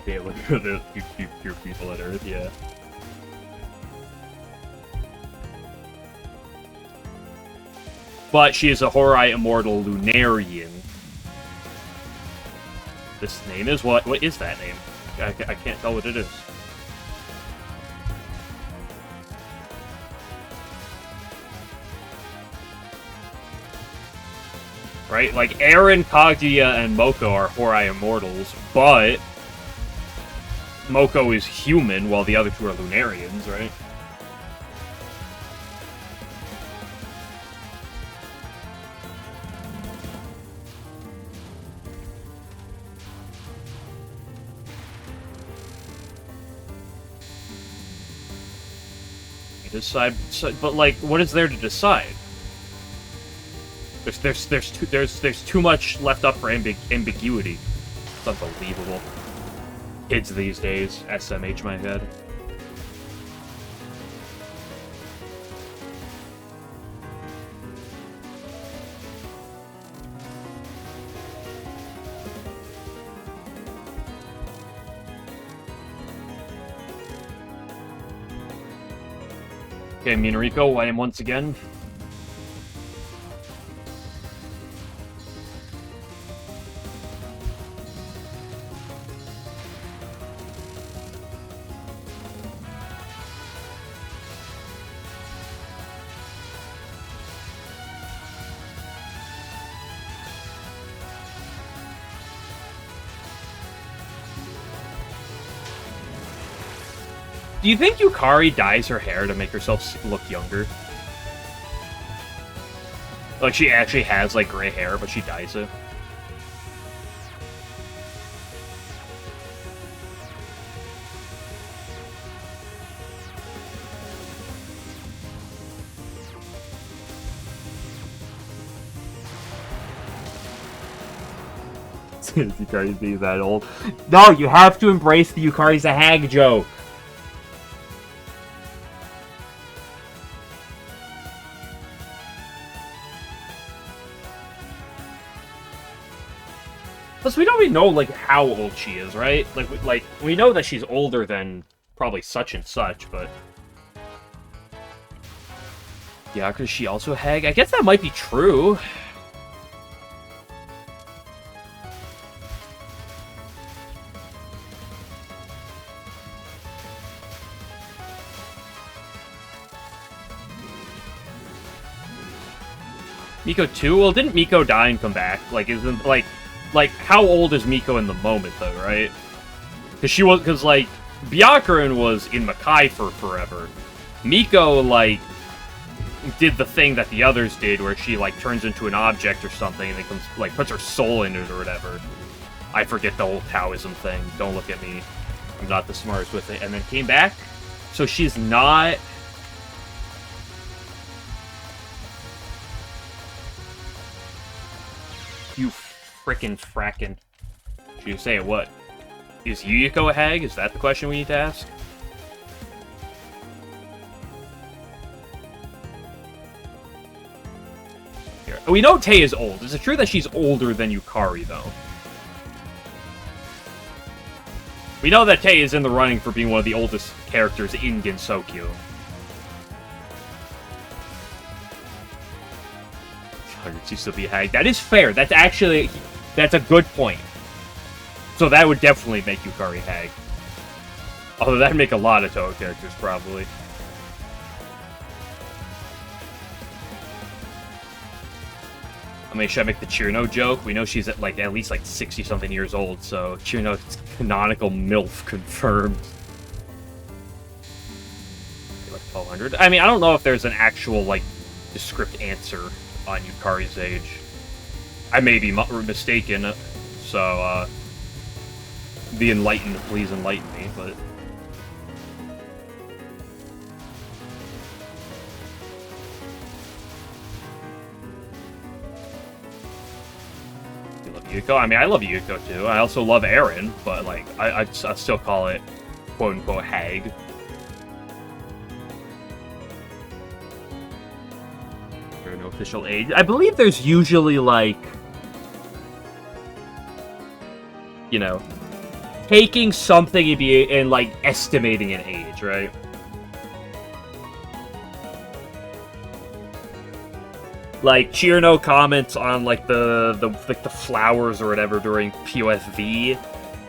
Yeah, look at the pure people at Earth, yeah. But she is a Horai Immortal Lunarian. This name is what? What is that name? I can't tell what it is. Right? Like, Erin, Kaguya, and Moko are Horai Immortals, but... Moko is human, while the other two are Lunarians, right? You decide, but like, what is there to decide? There's too much left up for ambiguity. It's unbelievable. Kids these days, SMH my head. Okay, Minariko, I am once again. Do you think Yukari dyes her hair to make herself look younger? Like, she actually has, like, gray hair, but she dyes it. Yukari's being that old. No, you have to embrace the Yukari's a hag joke. Plus, we don't really know, like, how old she is, right? Like, we know that she's older than probably such and such, but... Yeah, because she also Hag? I guess that might be true. Miko 2? Well, didn't Miko die and come back? Like, isn't, like, how old is Miko in the moment, though, right? Because like, Byakuren was in Makai for forever. Miko, like, did the thing that the others did, where she, like, turns into an object or something, and then comes, like, puts her soul in it or whatever. I forget the whole Taoism thing. Don't look at me. I'm not the smartest with it. And then came back. So she's not... You frickin' frackin'. Should you say what? Is Yuyuko a Hag? Is that the question we need to ask? Here. We know Tei is old. Is it true that she's older than Yukari, though? We know that Tei is in the running for being one of the oldest characters in Gensokyo. She still be a Hag. That is fair. That's actually... That's a good point. So that would definitely make Yukari Hag. Although that'd make a lot of Touhou characters, probably. I mean, should I make the Chirino joke? We know she's at least 60-something years old, so Chirino's canonical MILF confirmed. Like 1200? I mean, I don't know if there's an actual, like, descript answer on Yukari's age. I may be mistaken, so, the enlightened, please enlighten me, but... You love Yuko? I mean, I love Yuko, too. I also love Eren, but, like, I still call it, quote-unquote, Hag. No official age. I believe there's usually, like, you know, taking something and like, estimating an age, right? Like, Chirino comments on, like, the flowers or whatever during POSV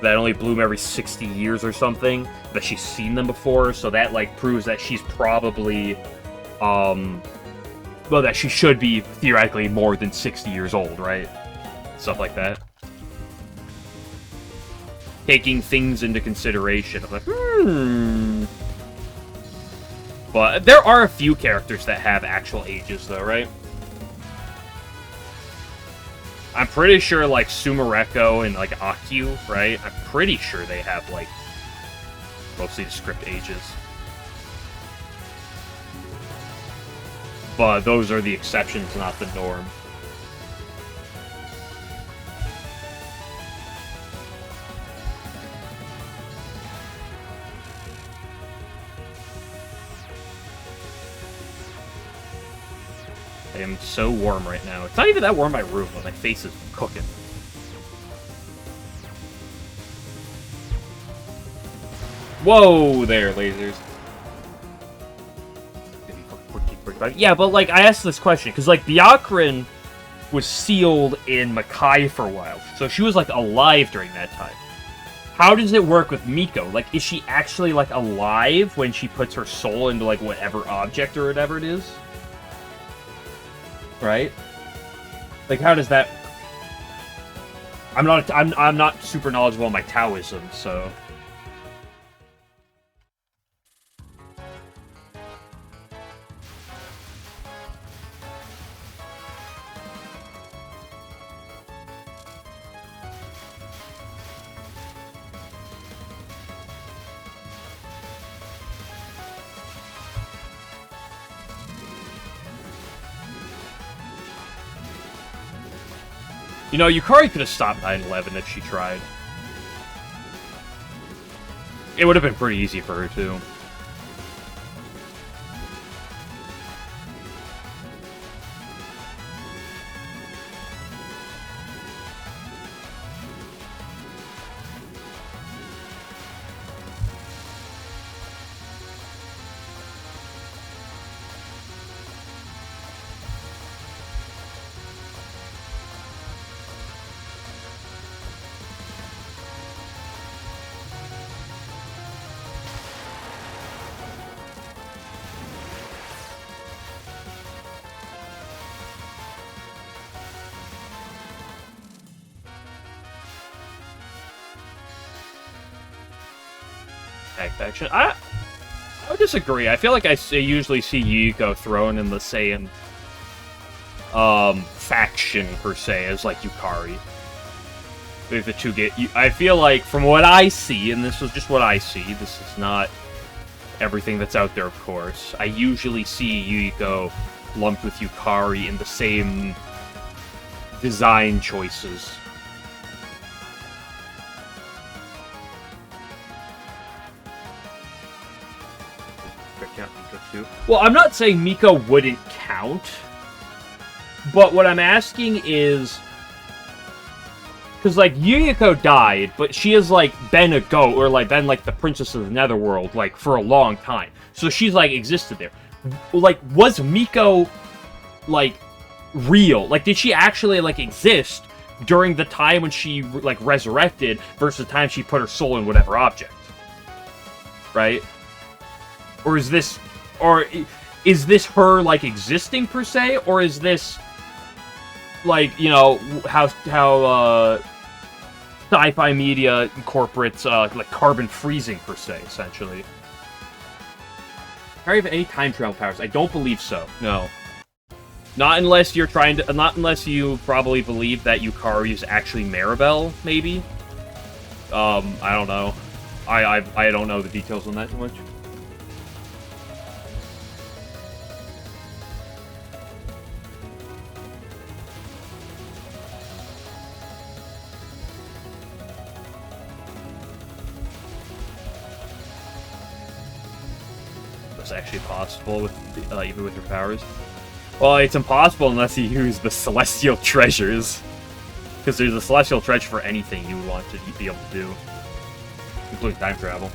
that only bloom every 60 years or something, that she's seen them before, so that, like, proves that she's probably, well, that she should be, theoretically, more than 60 years old, right? Stuff like that. Taking things into consideration. I'm like, But there are a few characters that have actual ages, though, right? I'm pretty sure, like, Sumereko and, like, Akyu, right? I'm pretty sure they have, like, mostly the script ages. But those are the exceptions, not the norm. I am so warm right now. It's not even that warm in my room, but my face is cooking. Whoa there, lasers. Yeah, but, like, I asked this question, because, like, Byakuren was sealed in Makai for a while, so she was, like, alive during that time. How does it work with Miko? Like, is she actually, like, alive when she puts her soul into, like, whatever object or whatever it is? Right? Like, how does that... I'm not super knowledgeable on my Taoism, so... You know, Yukari could have stopped 9/11 if she tried. It would have been pretty easy for her, too. tag faction. I would disagree. I feel like I usually see Yuyuko thrown in the same faction per se as like Yukari. If the two get, I feel like from what I see, and this is just what I see. This is not everything that's out there, of course. I usually see Yuyuko lumped with Yukari in the same design choices. Well, I'm not saying Miko wouldn't count, but what I'm asking is, because like Yuyuko died, but she has like been a goat or like been like the princess of the Netherworld like for a long time, so she's like existed there. Like, was Miko like real? Like, did she actually like exist during the time when she like resurrected versus the time she put her soul in whatever object? Right? Or is this her like existing per se, or is this like, you know, how sci-fi media incorporates like carbon freezing per se, essentially? Do I have any time travel powers? I don't believe so. No. Not unless you're trying to. Not unless you probably believe that Yukari is actually Maribel, maybe. I don't know. I don't know the details on that too much. Actually possible with even with your powers. Well, it's impossible unless you use the celestial treasures, because there's a celestial treasure for anything you would want to be able to do, including time travel.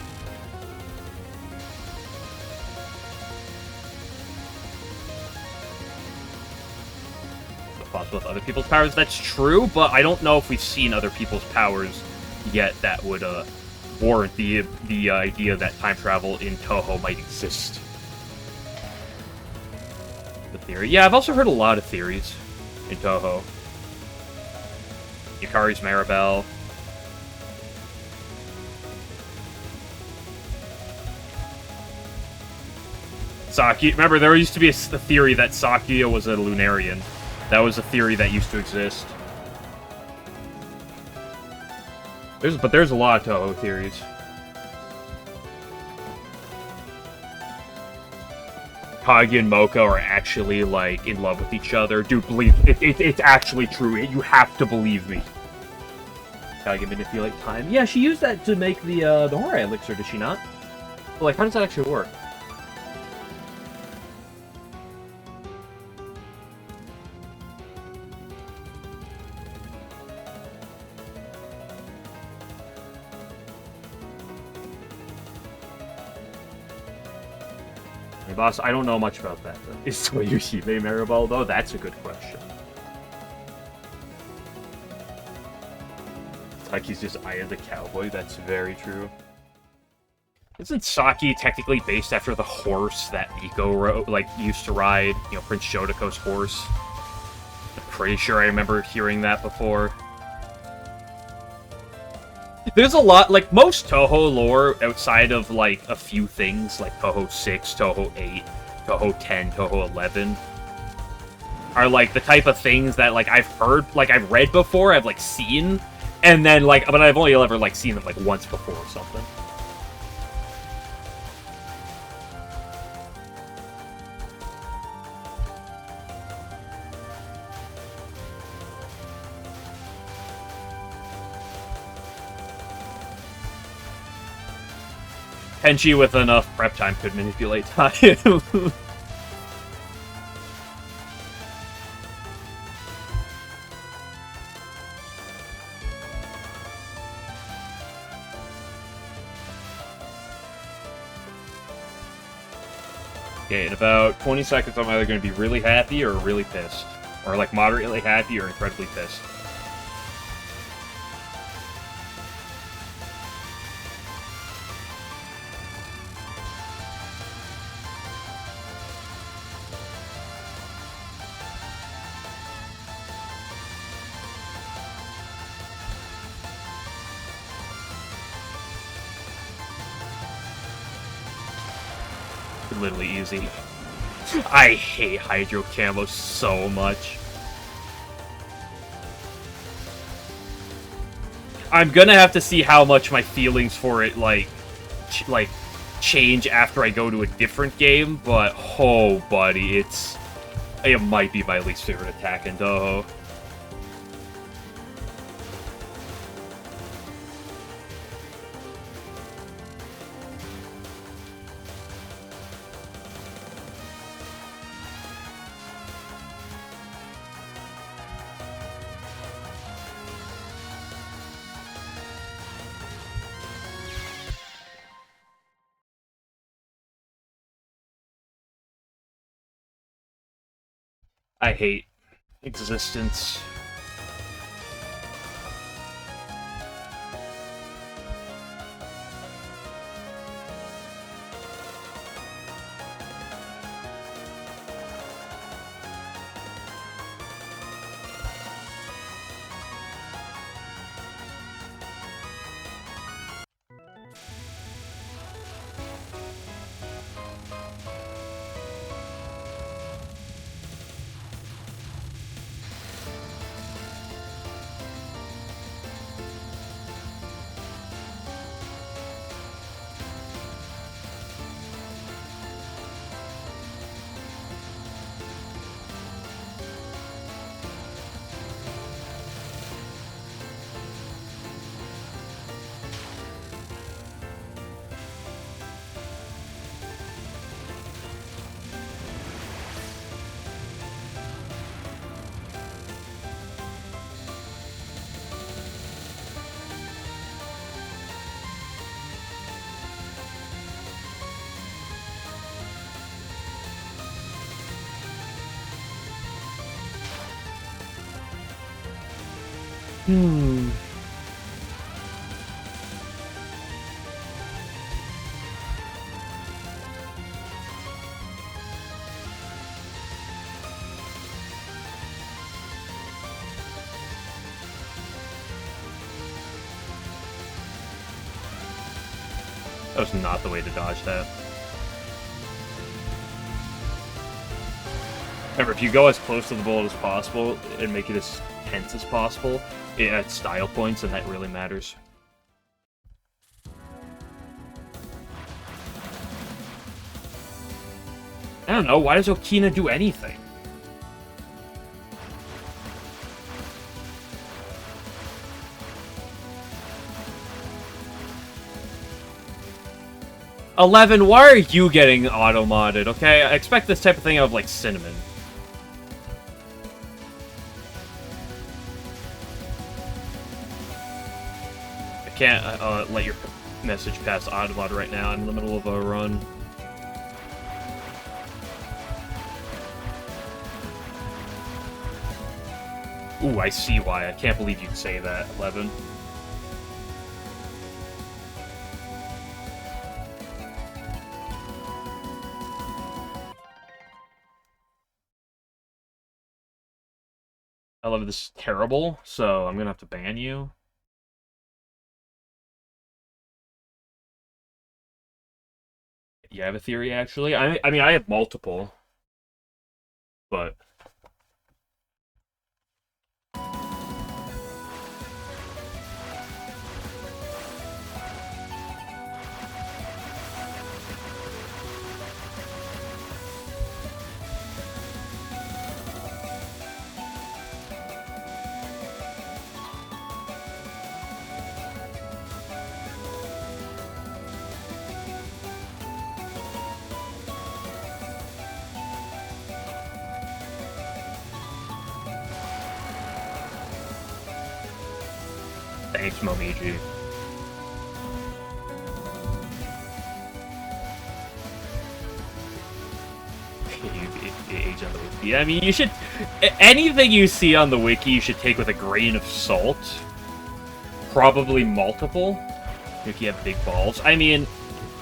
It's possible with other people's powers. That's true, but I don't know if we've seen other people's powers yet that would warrant the idea that time travel in Touhou might exist. The theory. Yeah, I've also heard a lot of theories in Touhou. Yukari's Maribel. Saki. Remember, there used to be a theory that Sakuya was a Lunarian. That was a theory that used to exist. But there's a lot of Touhou theories. Kage and Moko are actually, like, in love with each other. Dude, believe it's actually true. You have to believe me. Kage manipulate time. Yeah, she used that to make the Horai elixir, did she not? But, like, how does that actually work? Hey, boss, I don't know much about that. Is Toyohime Maribel, though? That's a good question. Taki's just Eye of the Cowboy. That's very true. Isn't Saki technically based after the horse that Miko used to ride? You know, Prince Shotoko's horse. I'm pretty sure I remember hearing that before. There's a lot, like, most Touhou lore, outside of, like, a few things, like Touhou 6, Touhou 8, Touhou 10, Touhou 11, are, like, the type of things that, like, I've heard, like, I've read before, I've, like, seen, and then, like, but I've only ever, like, seen them, like, once before or something. Tenchi with enough prep time could manipulate time. Okay, in about 20 seconds I'm either going to be really happy or really pissed. Or like moderately happy or incredibly pissed. Literally easy. I hate Hydro Camo so much. I'm gonna have to see how much my feelings for it, like, change after I go to a different game, but, oh, buddy, it might be my least favorite attack in Touhou. I hate existence. That was not the way to dodge that. Remember, if you go as close to the bullet as possible and make it as tense as possible, it adds style points, and that really matters. I don't know, why does Okina do anything? $11, why are you getting auto-modded, okay? I expect this type of thing out of, like, Cinnamon. I can't let your message pass auto-mod right now. I'm in the middle of a run. Ooh, I see why. I can't believe you'd say that, 11. I love this is terrible, so I'm gonna have to ban you. You have a theory, actually? I mean, I have multiple. But... Thanks, Momiji. Age on the wiki. I mean, you should... Anything you see on the wiki, you should take with a grain of salt. Probably multiple. If you have big balls. I mean,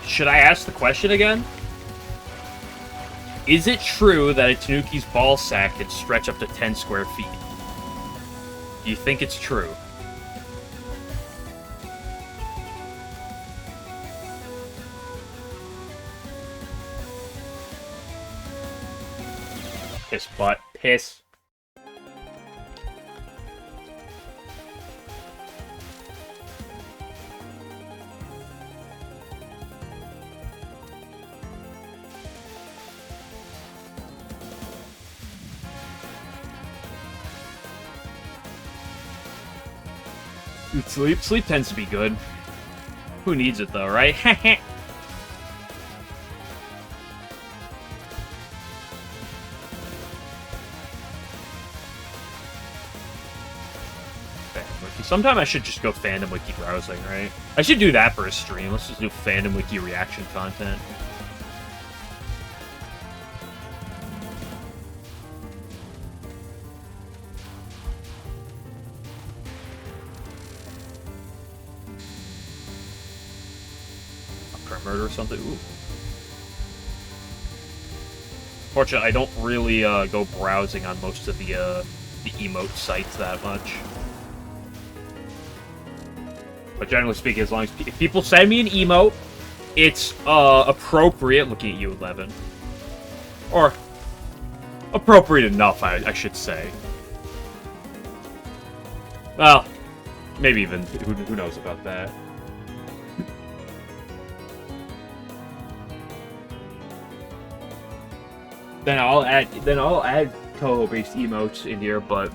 should I ask the question again? Is it true that a Tanuki's ball sack can stretch up to 10 square feet? Do you think it's true? Piss butt. Piss. Sleep? Sleep tends to be good. Who needs it though, right? Okay, sometime I should just go fandom wiki browsing, right? I should do that for a stream. Let's just do fandom wiki reaction content. Murder or something. Ooh. Fortunately, I don't really go browsing on most of the emote sites that much. But generally speaking, as long as if people send me an emote, it's appropriate. Looking at you, 11, or appropriate enough, I should say. Well, maybe even who knows about that. Then I'll add Touhou-based emotes in here, but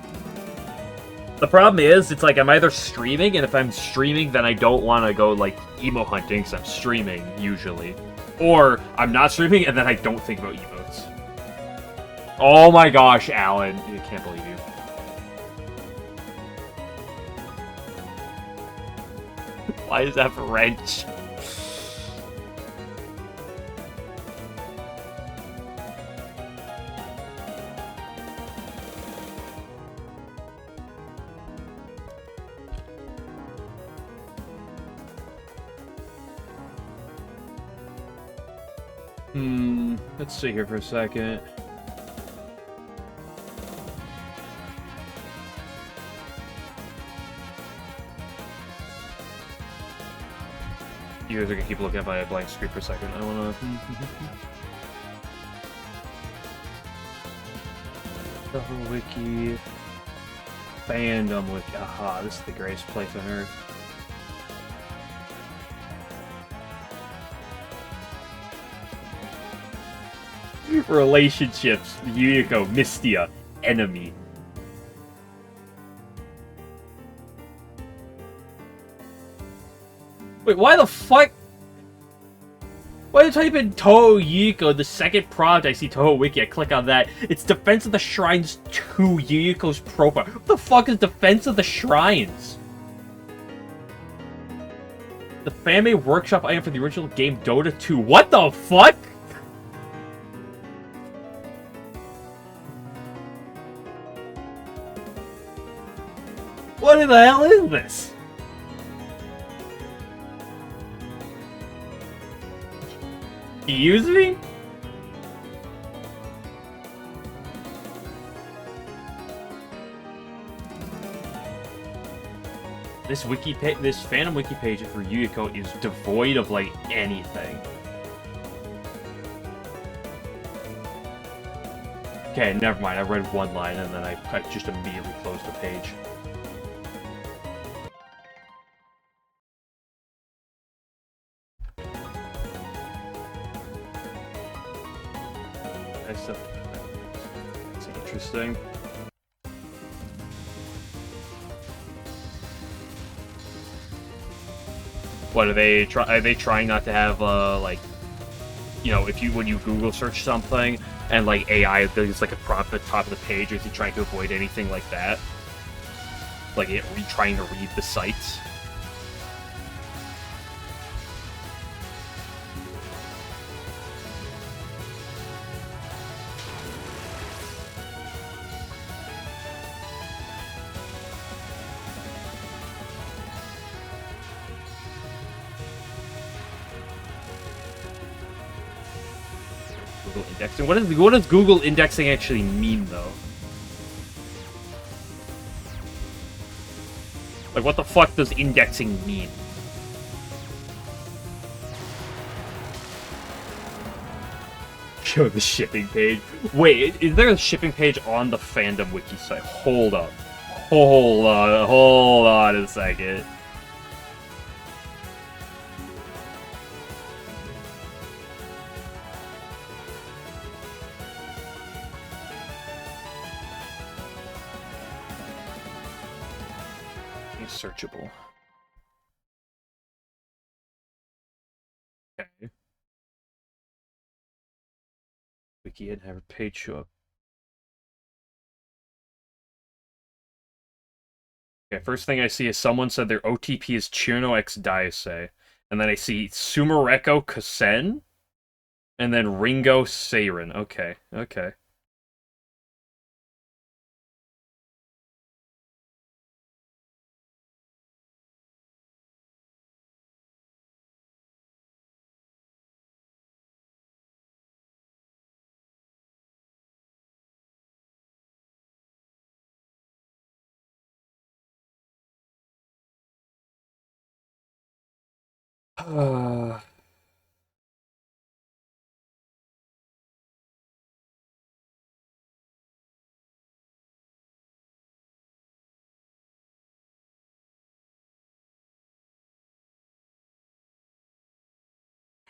the problem is, it's like I'm either streaming, and if I'm streaming, then I don't want to go like emo hunting, because I'm streaming usually, or I'm not streaming, and then I don't think about emotes. Oh my gosh, Alan, I can't believe you. Why does that have a wrench? Let's see here for a second. You guys are gonna keep looking at my blank screen for a second. I wanna... Touhou wiki... Fandom wiki... Aha, this is the greatest place on earth. Relationships, Yuyuko, Mystia, enemy. Wait, why the fuck? Why did I type in Touhou Yuyuko? The second prompt I see Touhou Wiki, I click on that. It's Defense of the Shrines 2, Yuyuko's profile. What the fuck is Defense of the Shrines? The fan-made workshop item for the original game Dota 2. What the fuck? What in the hell is this? Excuse me? This fandom wiki page for Yuyuko is devoid of like anything. Okay, never mind. I read one line and then I just immediately closed the page. That's interesting. What are they trying not to have like, you know, when you Google search something and like AI there's like a prompt at the top of the page, is he trying to avoid anything like that? Like trying to read the sites? Indexing. What does Google indexing actually mean, though? Like, what the fuck does indexing mean? show the shipping page. Wait, is there a shipping page on the fandom wiki site? Hold up. Hold on a second. It's searchable. Okay. Wiki didn't have a page show up. Okay, first thing I see is someone said their OTP is Chirno X Daisei. And then I see Sumareko Kasen. And then Ringo Seirin. Okay, okay.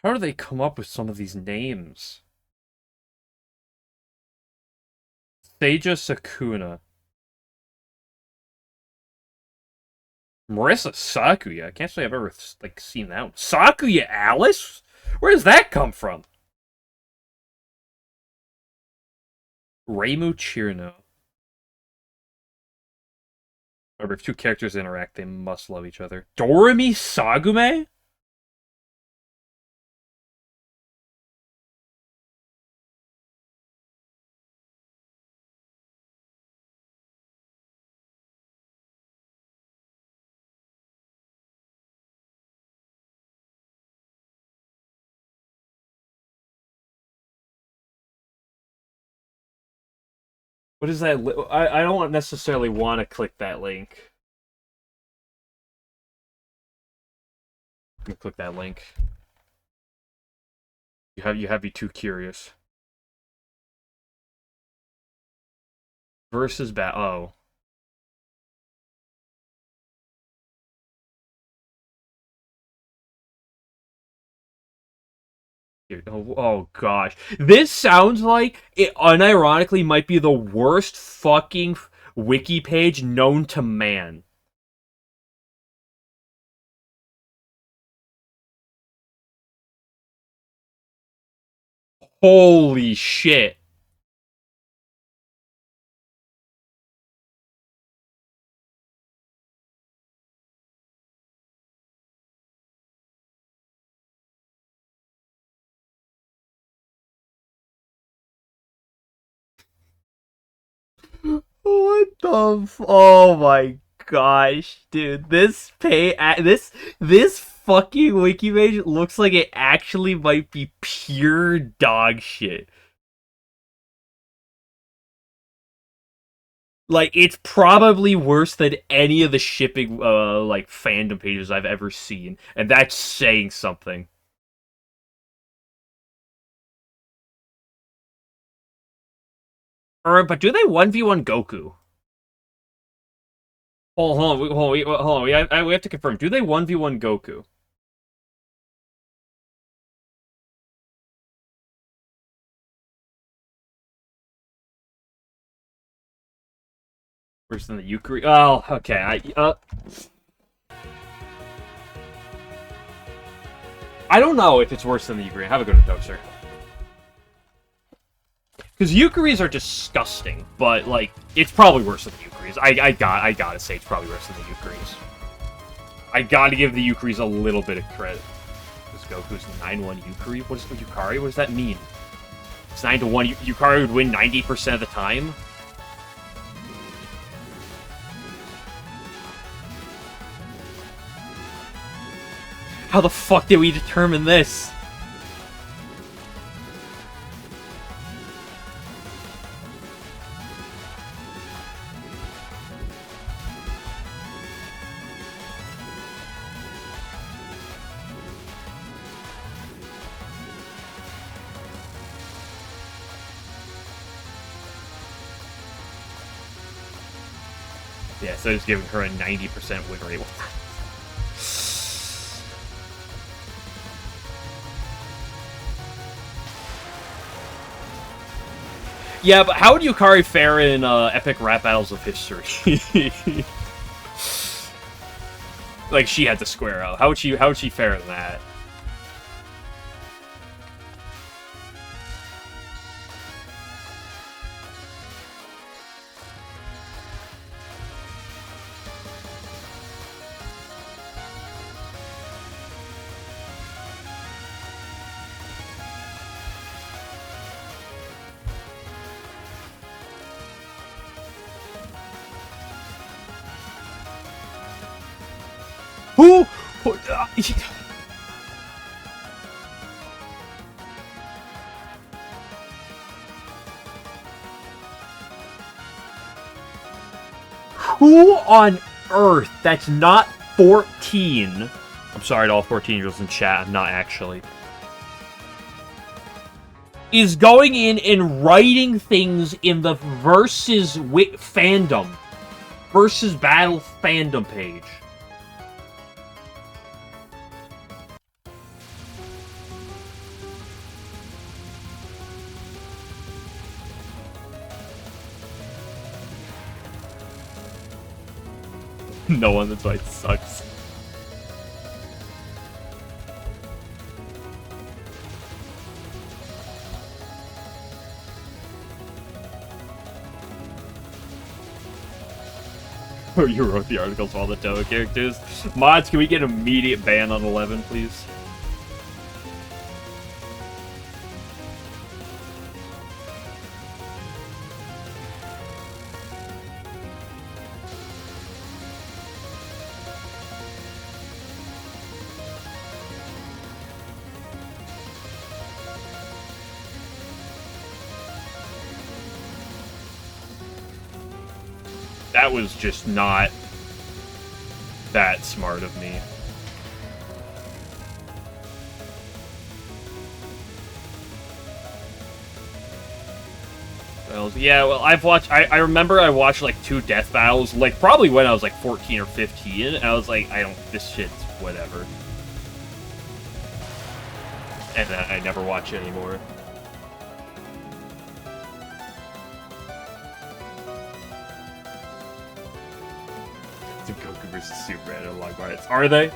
How do they come up with some of these names? Seija Sakuna. Marissa Sakuya. I can't say I've ever like seen that one. Sakuya Alice? Where does that come from? Reimu Chirno. Remember, if two characters interact, they must love each other. Doremi Sagume? What is that? I don't necessarily want to click that link. I'm gonna click that link. You have me too curious. Versus oh. Oh gosh. This sounds like it unironically might be the worst fucking wiki page known to man. Holy shit. What the oh my gosh, dude. This fucking wiki page looks like it actually might be pure dog shit. Like it's probably worse than any of the shipping like fandom pages I've ever seen, and that's saying something. But do they 1v1 Goku? Hold on, hold on. We have to confirm. Do they 1v1 Goku? Worse than the Yukari? Oh, okay. I don't know if it's worse than the Yukari. Have a good one, sir. Because Yukaris are disgusting, but like it's probably worse than the Yukaris. I gotta say it's probably worse than the Yukaris. I gotta give the Yukaris a little bit of credit. This Goku's 9-1 Yukari? What is Yukari? What does that mean? It's 9-1. Yukari would win 90% of the time? How the fuck did we determine this? Yeah, so he's giving her a 90% win rate. Yeah, but how would Yukari fare in epic rap battles of history? Like, she had to square out. How would she fare in that? Who? Who on earth that's not 14? I'm sorry to all 14-year-olds in chat, I'm not actually. Is going in and writing things in the versus fandom. Versus battle fandom page. No one, that's why it sucks. Oh, you wrote the articles for all the Touhou characters. Mods, can we get immediate ban on 11, please? That was just not that smart of me. Well, yeah, well, I remember I watched, like, 2 death battles, like, probably when I was, like, 14 or 15, and I was like, this shit's whatever. And then I never watch it anymore. Goku versus Superman and Long March. Are they?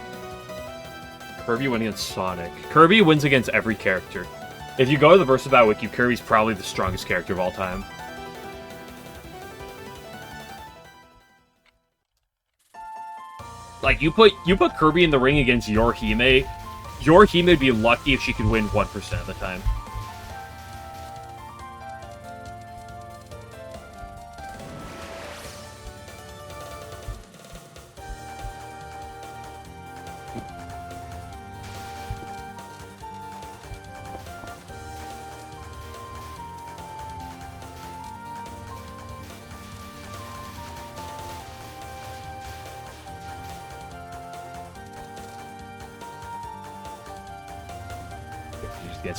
Kirby wins against Sonic. Kirby wins against every character. If you go to the Versatile Wiki, Kirby's probably the strongest character of all time. Like, you put Kirby in the ring against Yorihime would be lucky if she could win 1% of the time.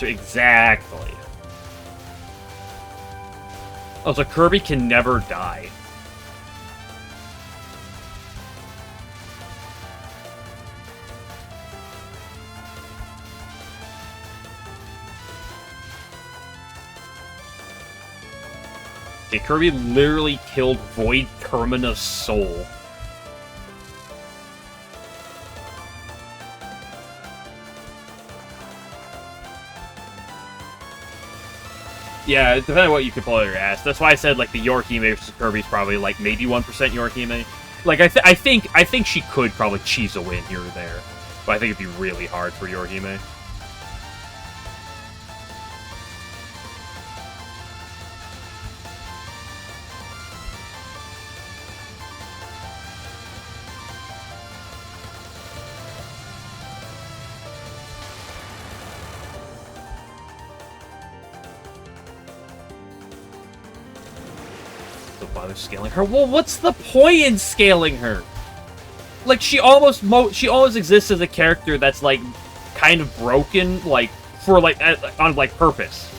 Exactly. Oh, so Kirby can never die. Okay, Kirby literally killed Void Termina's soul. Yeah, depending on what you can pull out of your ass. That's why I said, like, the Yorihime versus Kirby's probably, like, maybe 1% Yorihime. Like, I think she could probably cheese a win here or there. But I think it'd be really hard for Yorihime. Scaling her. Well, what's the point in scaling her? Like, she almost exists as a character that's, like, kind of broken, like, for, like, on, like, purpose.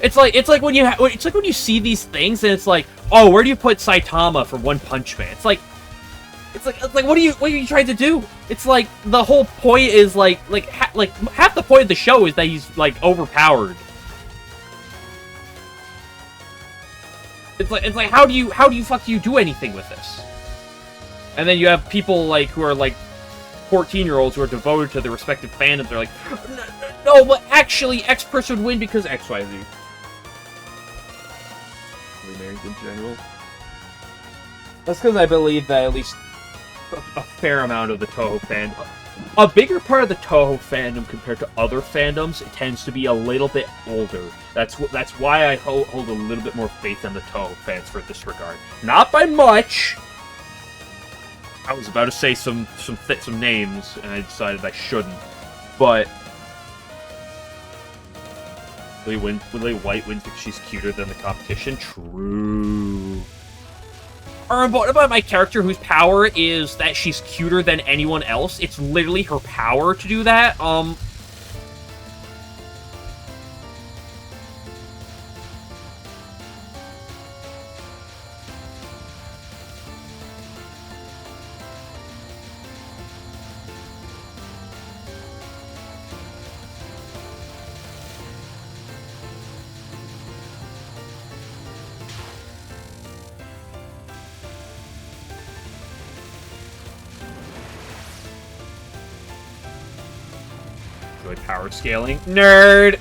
It's like when you see these things and it's like, oh, where do you put Saitama for One Punch Man? It's like what are you trying to do? It's like the whole point is like half the point of the show is that he's like overpowered. It's like how do you do anything with this? And then you have people like who are like 14-year-olds who are devoted to their respective fandoms. They're like, no, but actually X person would win because X, Y, Z. In general. That's because I believe that at least a fair amount of the Touhou fandom, a bigger part of the Touhou fandom compared to other fandoms, it tends to be a little bit older. That's why I hold a little bit more faith in the Touhou fans for this regard. Not by much. I was about to say some names, and I decided I shouldn't. But Lily White wins because she's cuter than the competition. True. Or what about my character whose power is that she's cuter than anyone else? It's literally her power to do that. Power scaling. Nerd!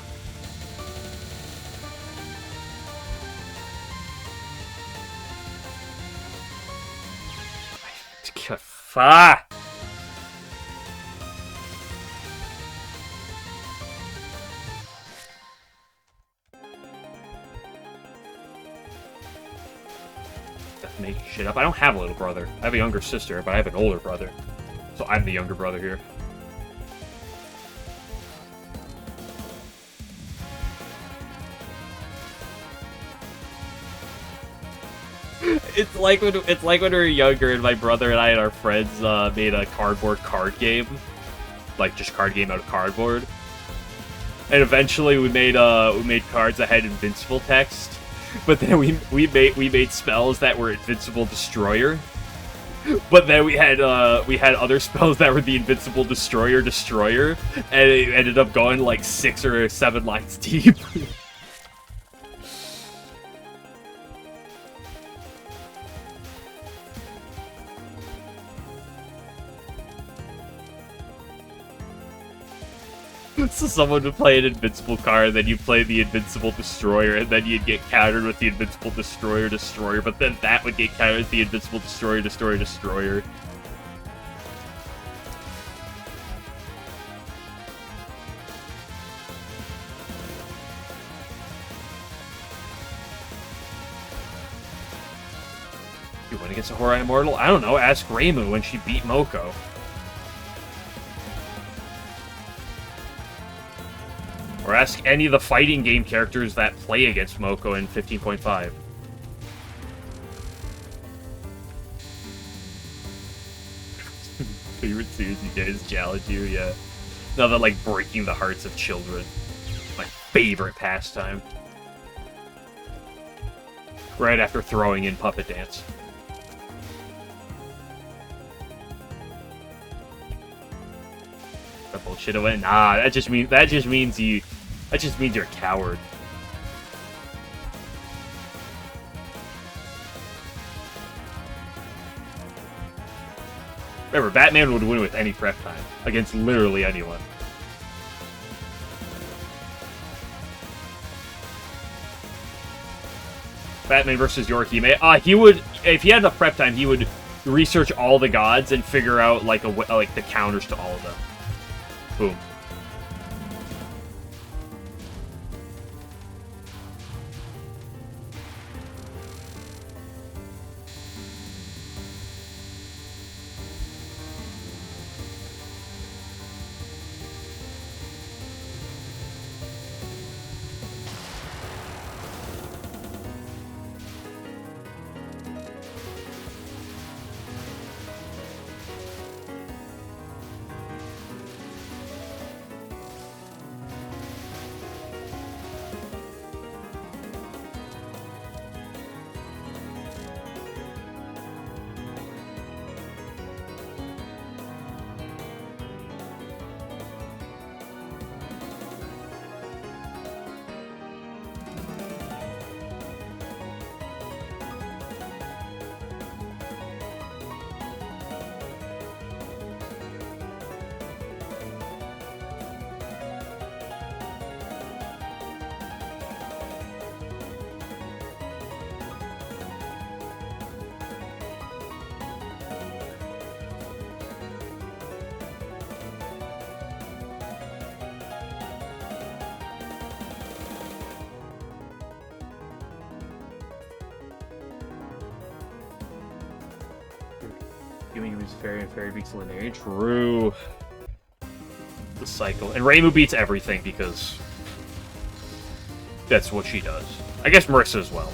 Fuck! That's making shit up. I don't have a little brother. I have a younger sister, but I have an older brother. So I'm the younger brother here. It's like when we were younger and my brother and I and our friends made a cardboard card game, like just card game out of cardboard, and eventually we made cards that had invincible text, but then we made spells that were invincible destroyer, but then we had other spells that were the invincible destroyer, and it ended up going like 6 or 7 lines deep. So someone would play an invincible card, then you play the invincible destroyer, and then you'd get countered with the invincible destroyer, but then that would get countered with the invincible destroyer. You win against a Horai Immortal? I don't know, ask Reimu when she beat Moko. Or ask any of the fighting game characters that play against Moko in 15.5. Favorite series you guys challenge you, yeah. Nothing like breaking the hearts of children. My favorite pastime. Right after throwing in Puppet Dance. That bullshit away? Nah, that just means you're a coward. Remember, Batman would win with any prep time against literally anyone. Batman versus Yorkie, he would, if he had enough prep time, he would research all the gods and figure out like the counters to all of them. Boom. Human uses fairy and fairy beats linear. True. The cycle. And Reimu beats everything because that's what she does. I guess Marissa as well.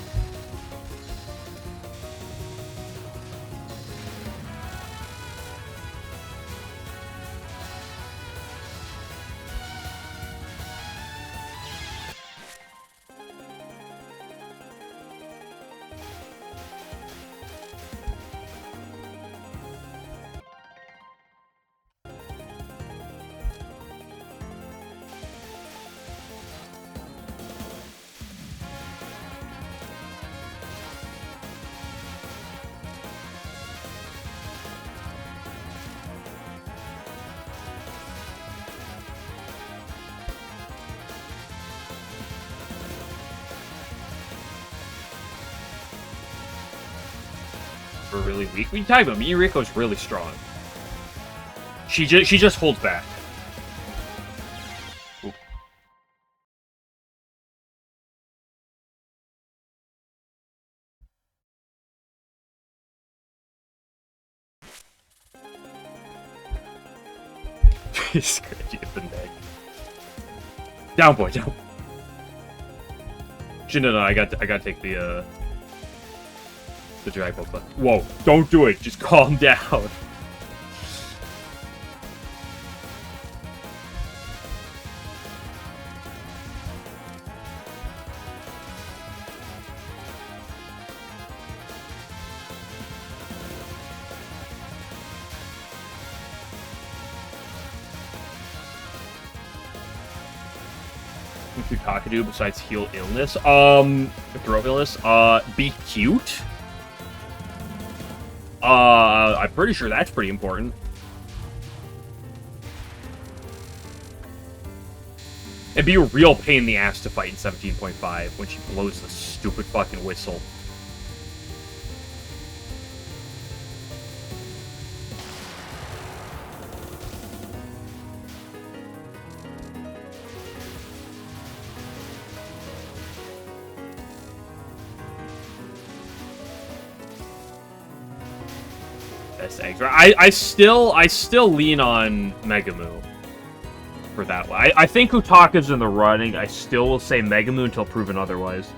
Really weak. What are you talking about? Miriko's really strong. She just holds back. Ooh. He's scratching at the neck. Down, boy, down. No, I got to take the drag ball. Whoa, don't do it. Just calm down. What could Taka do besides heal illness? Throat illness? Be cute? I'm pretty sure that's pretty important. It'd be a real pain in the ass to fight in 17.5 when she blows the stupid fucking whistle. I still lean on Megamoo for that one. I think Utaka's in the running. I still will say Megamoo until proven otherwise.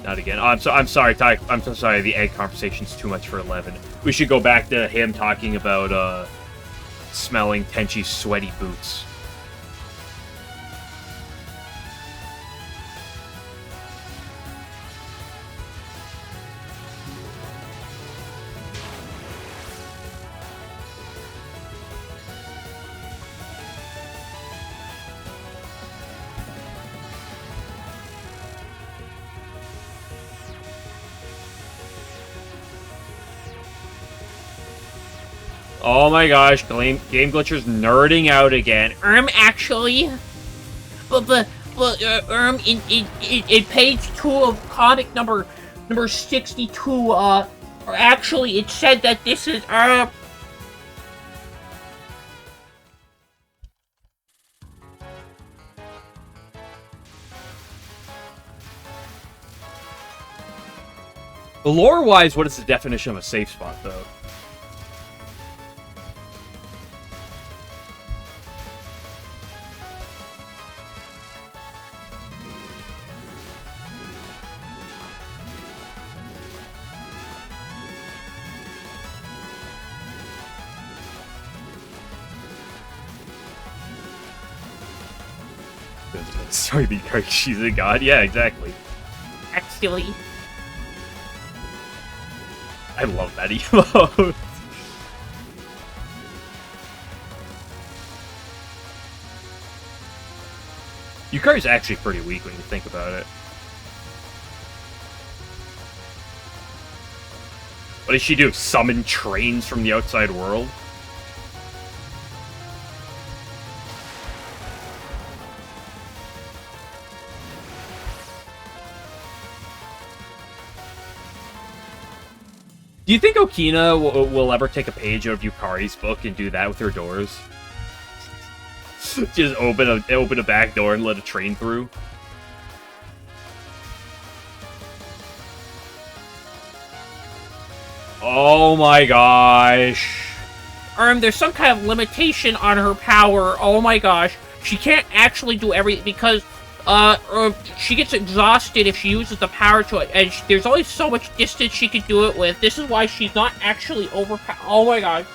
Not again. Oh, I'm sorry, Ty. I'm so sorry. The egg conversation's too much for 11. We should go back to him talking about smelling Tenchi's sweaty boots. Oh my gosh, Game Glitcher's nerding out again. Actually, in page 2 of comic number 62, actually, it said that this is, Lore-wise, what is the definition of a safe spot, though? Sorry, because she's a god? Yeah, exactly. actually. I love that emote. Yukari's actually pretty weak when you think about it. What does she do? Summon trains from the outside world? Do you think Okina will ever take a page out of Yukari's book and do that with her doors? Just open a back door and let a train through. Oh my gosh. There's some kind of limitation on her power. Oh my gosh. She can't actually do everything because, she gets exhausted if she uses the power to it, and there's only so much distance she can do it with. This is why she's not actually overpowered. Oh my god.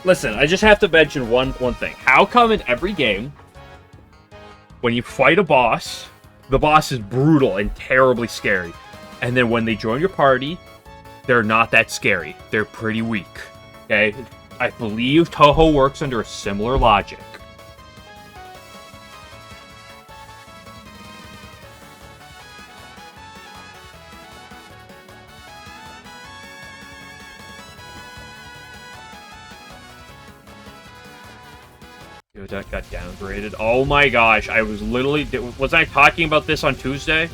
Listen, I just have to mention one thing. How come in every game, when you fight a boss, the boss is brutal and terribly scary, and then when they join your party, they're not that scary. They're pretty weak. Okay? I believe Touhou works under a similar logic. That got downgraded. Oh my gosh, I was literally... Was I talking about this on Tuesday?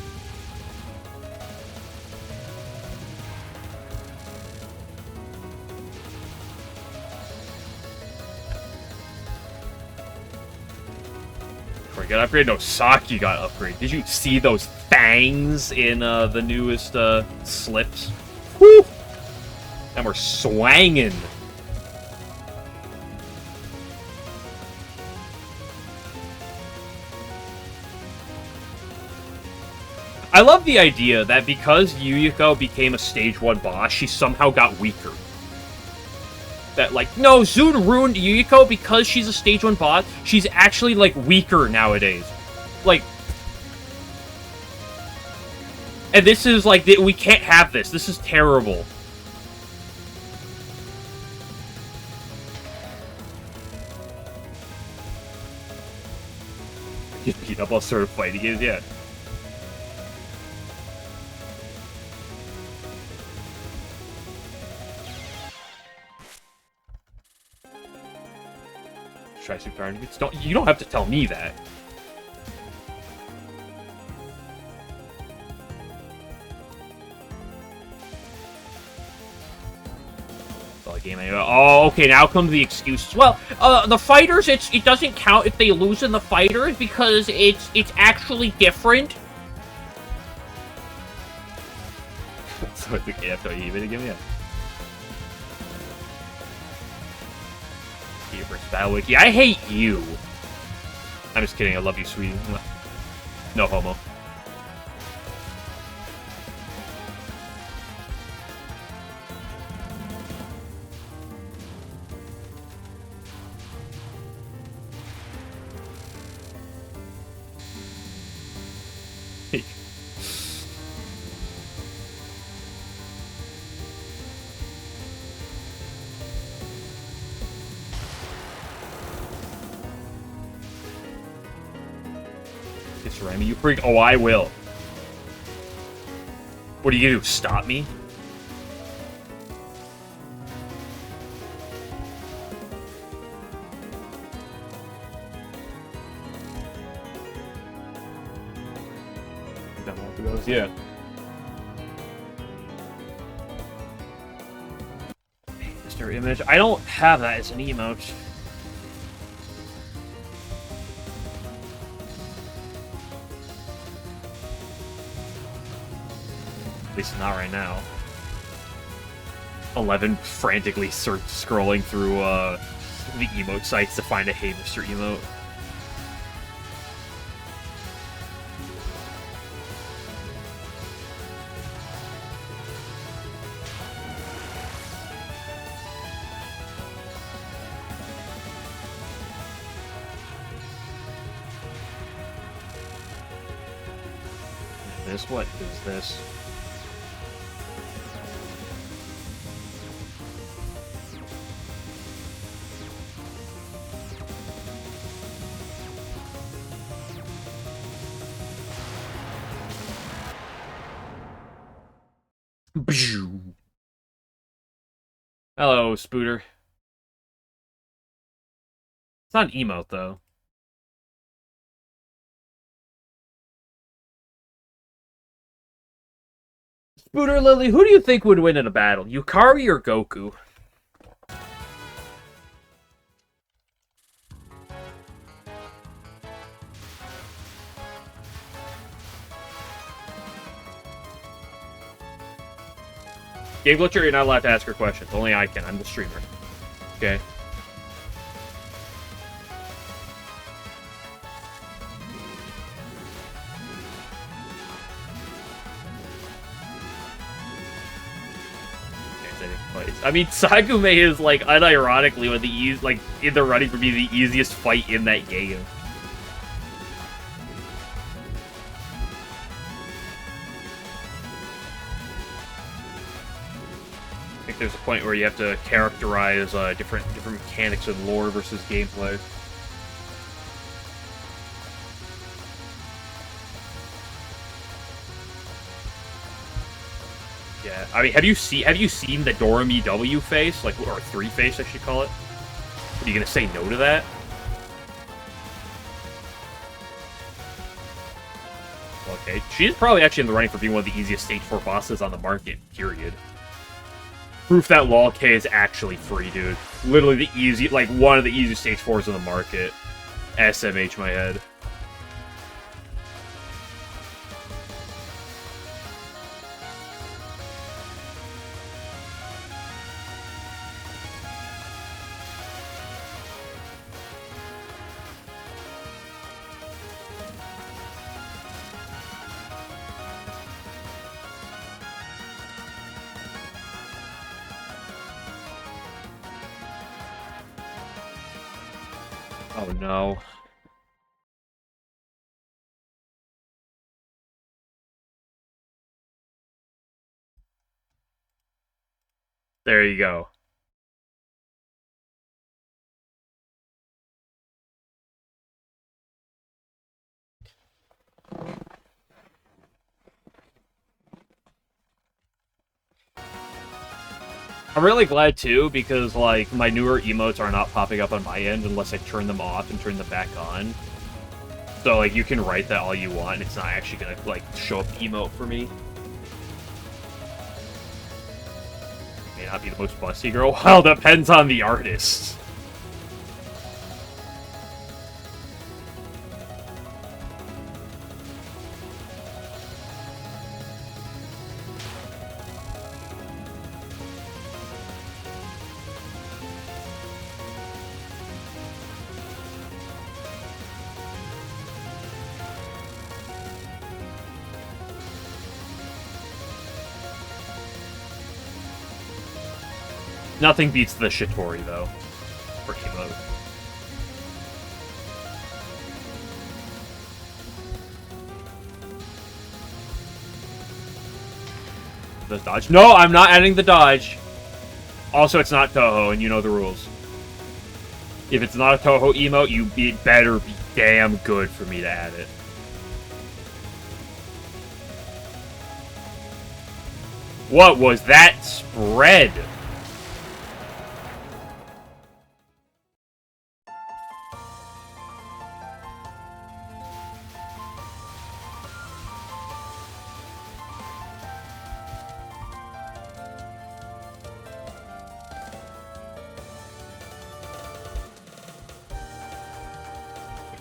Before I got upgraded, no, Saki got upgraded. Did you see those fangs in the newest slips? Woo! And we're swanging. I love the idea that because Yuyuko became a stage 1 boss, she somehow got weaker. That, like, no, Zun ruined Yuyuko because she's a stage 1 boss. She's actually, like, weaker nowadays. Like... And this is, like, we can't have this. This is terrible. Just beat up all sort of fighting games, yeah. Try super hard. You don't have to tell me that. That's all the game anyway. Oh, okay. Now comes the excuses. Well, the fighters, it doesn't count if they lose in the fighters because it's actually different. So it's okay. That's what you even give me. Battle Wiki. I hate you. I'm just kidding. I love you, sweetie. No homo. Remy, you freak. Oh, I will. What are you gonna do? Stop me? Yeah. Mr. Image. I don't have that as an emote. At least not right now. 11 frantically scrolling through the emote sites to find a Hey Mr. Emote. What is this? Hello, Spooter. It's not an emote, though. Spooter Lily, who do you think would win in a battle? Yukari or Goku? Game Glitcher, you're not allowed to ask her questions. Only I can. I'm the streamer. Okay. I mean, Sagume is, like, unironically one of the like, in the running for being the easiest fight in that game. I think there's a point where you have to characterize different mechanics and lore versus gameplay. Yeah, I mean, have you seen the Doremi W face, like, or 3 face, I should call it? Are you gonna say no to that? Okay, she's probably actually in the running for being one of the easiest Stage 4 bosses on the market, period. Proof that LOL K is actually free, dude. Literally the easy, like, one of the easiest Stage 4s on the market. SMH my head. Oh no. There you go. I'm really glad, too, because, like, my newer emotes are not popping up on my end unless I turn them off and turn them back on. So, like, you can write that all you want, and it's not actually gonna, like, show up the emote for me. May not be the most busty girl. Well, depends on the artist. Nothing beats the Shitori, though, for emote. The dodge? No, I'm not adding the dodge. Also, it's not Touhou, and you know the rules. If it's not a Touhou emote, it better be damn good for me to add it. What was that spread?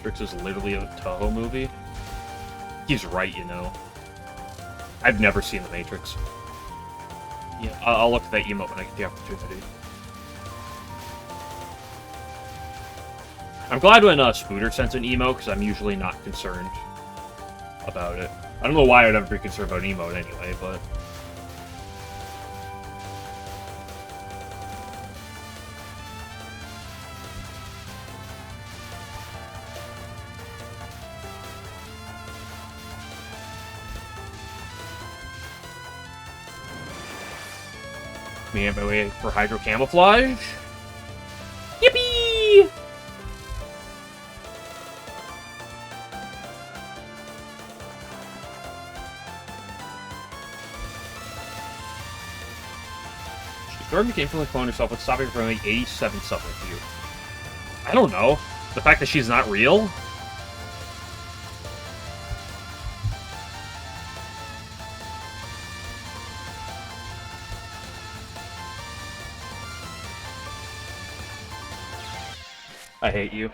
Matrix is literally a Touhou movie? He's right, you know. I've never seen The Matrix. Yeah, I'll look at that emote when I get the opportunity. I'm glad when Spooter sends an emote, because I'm usually not concerned about it. I don't know why I would ever be concerned about an emote anyway, but... Me and my way for Hydro Camouflage. Yippee! Jordan became from the clone herself with stopping for only 87 suffering for you. I don't know. The fact that she's not real? I hate you.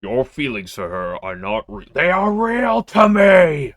Your feelings for her are not real. They are real to me!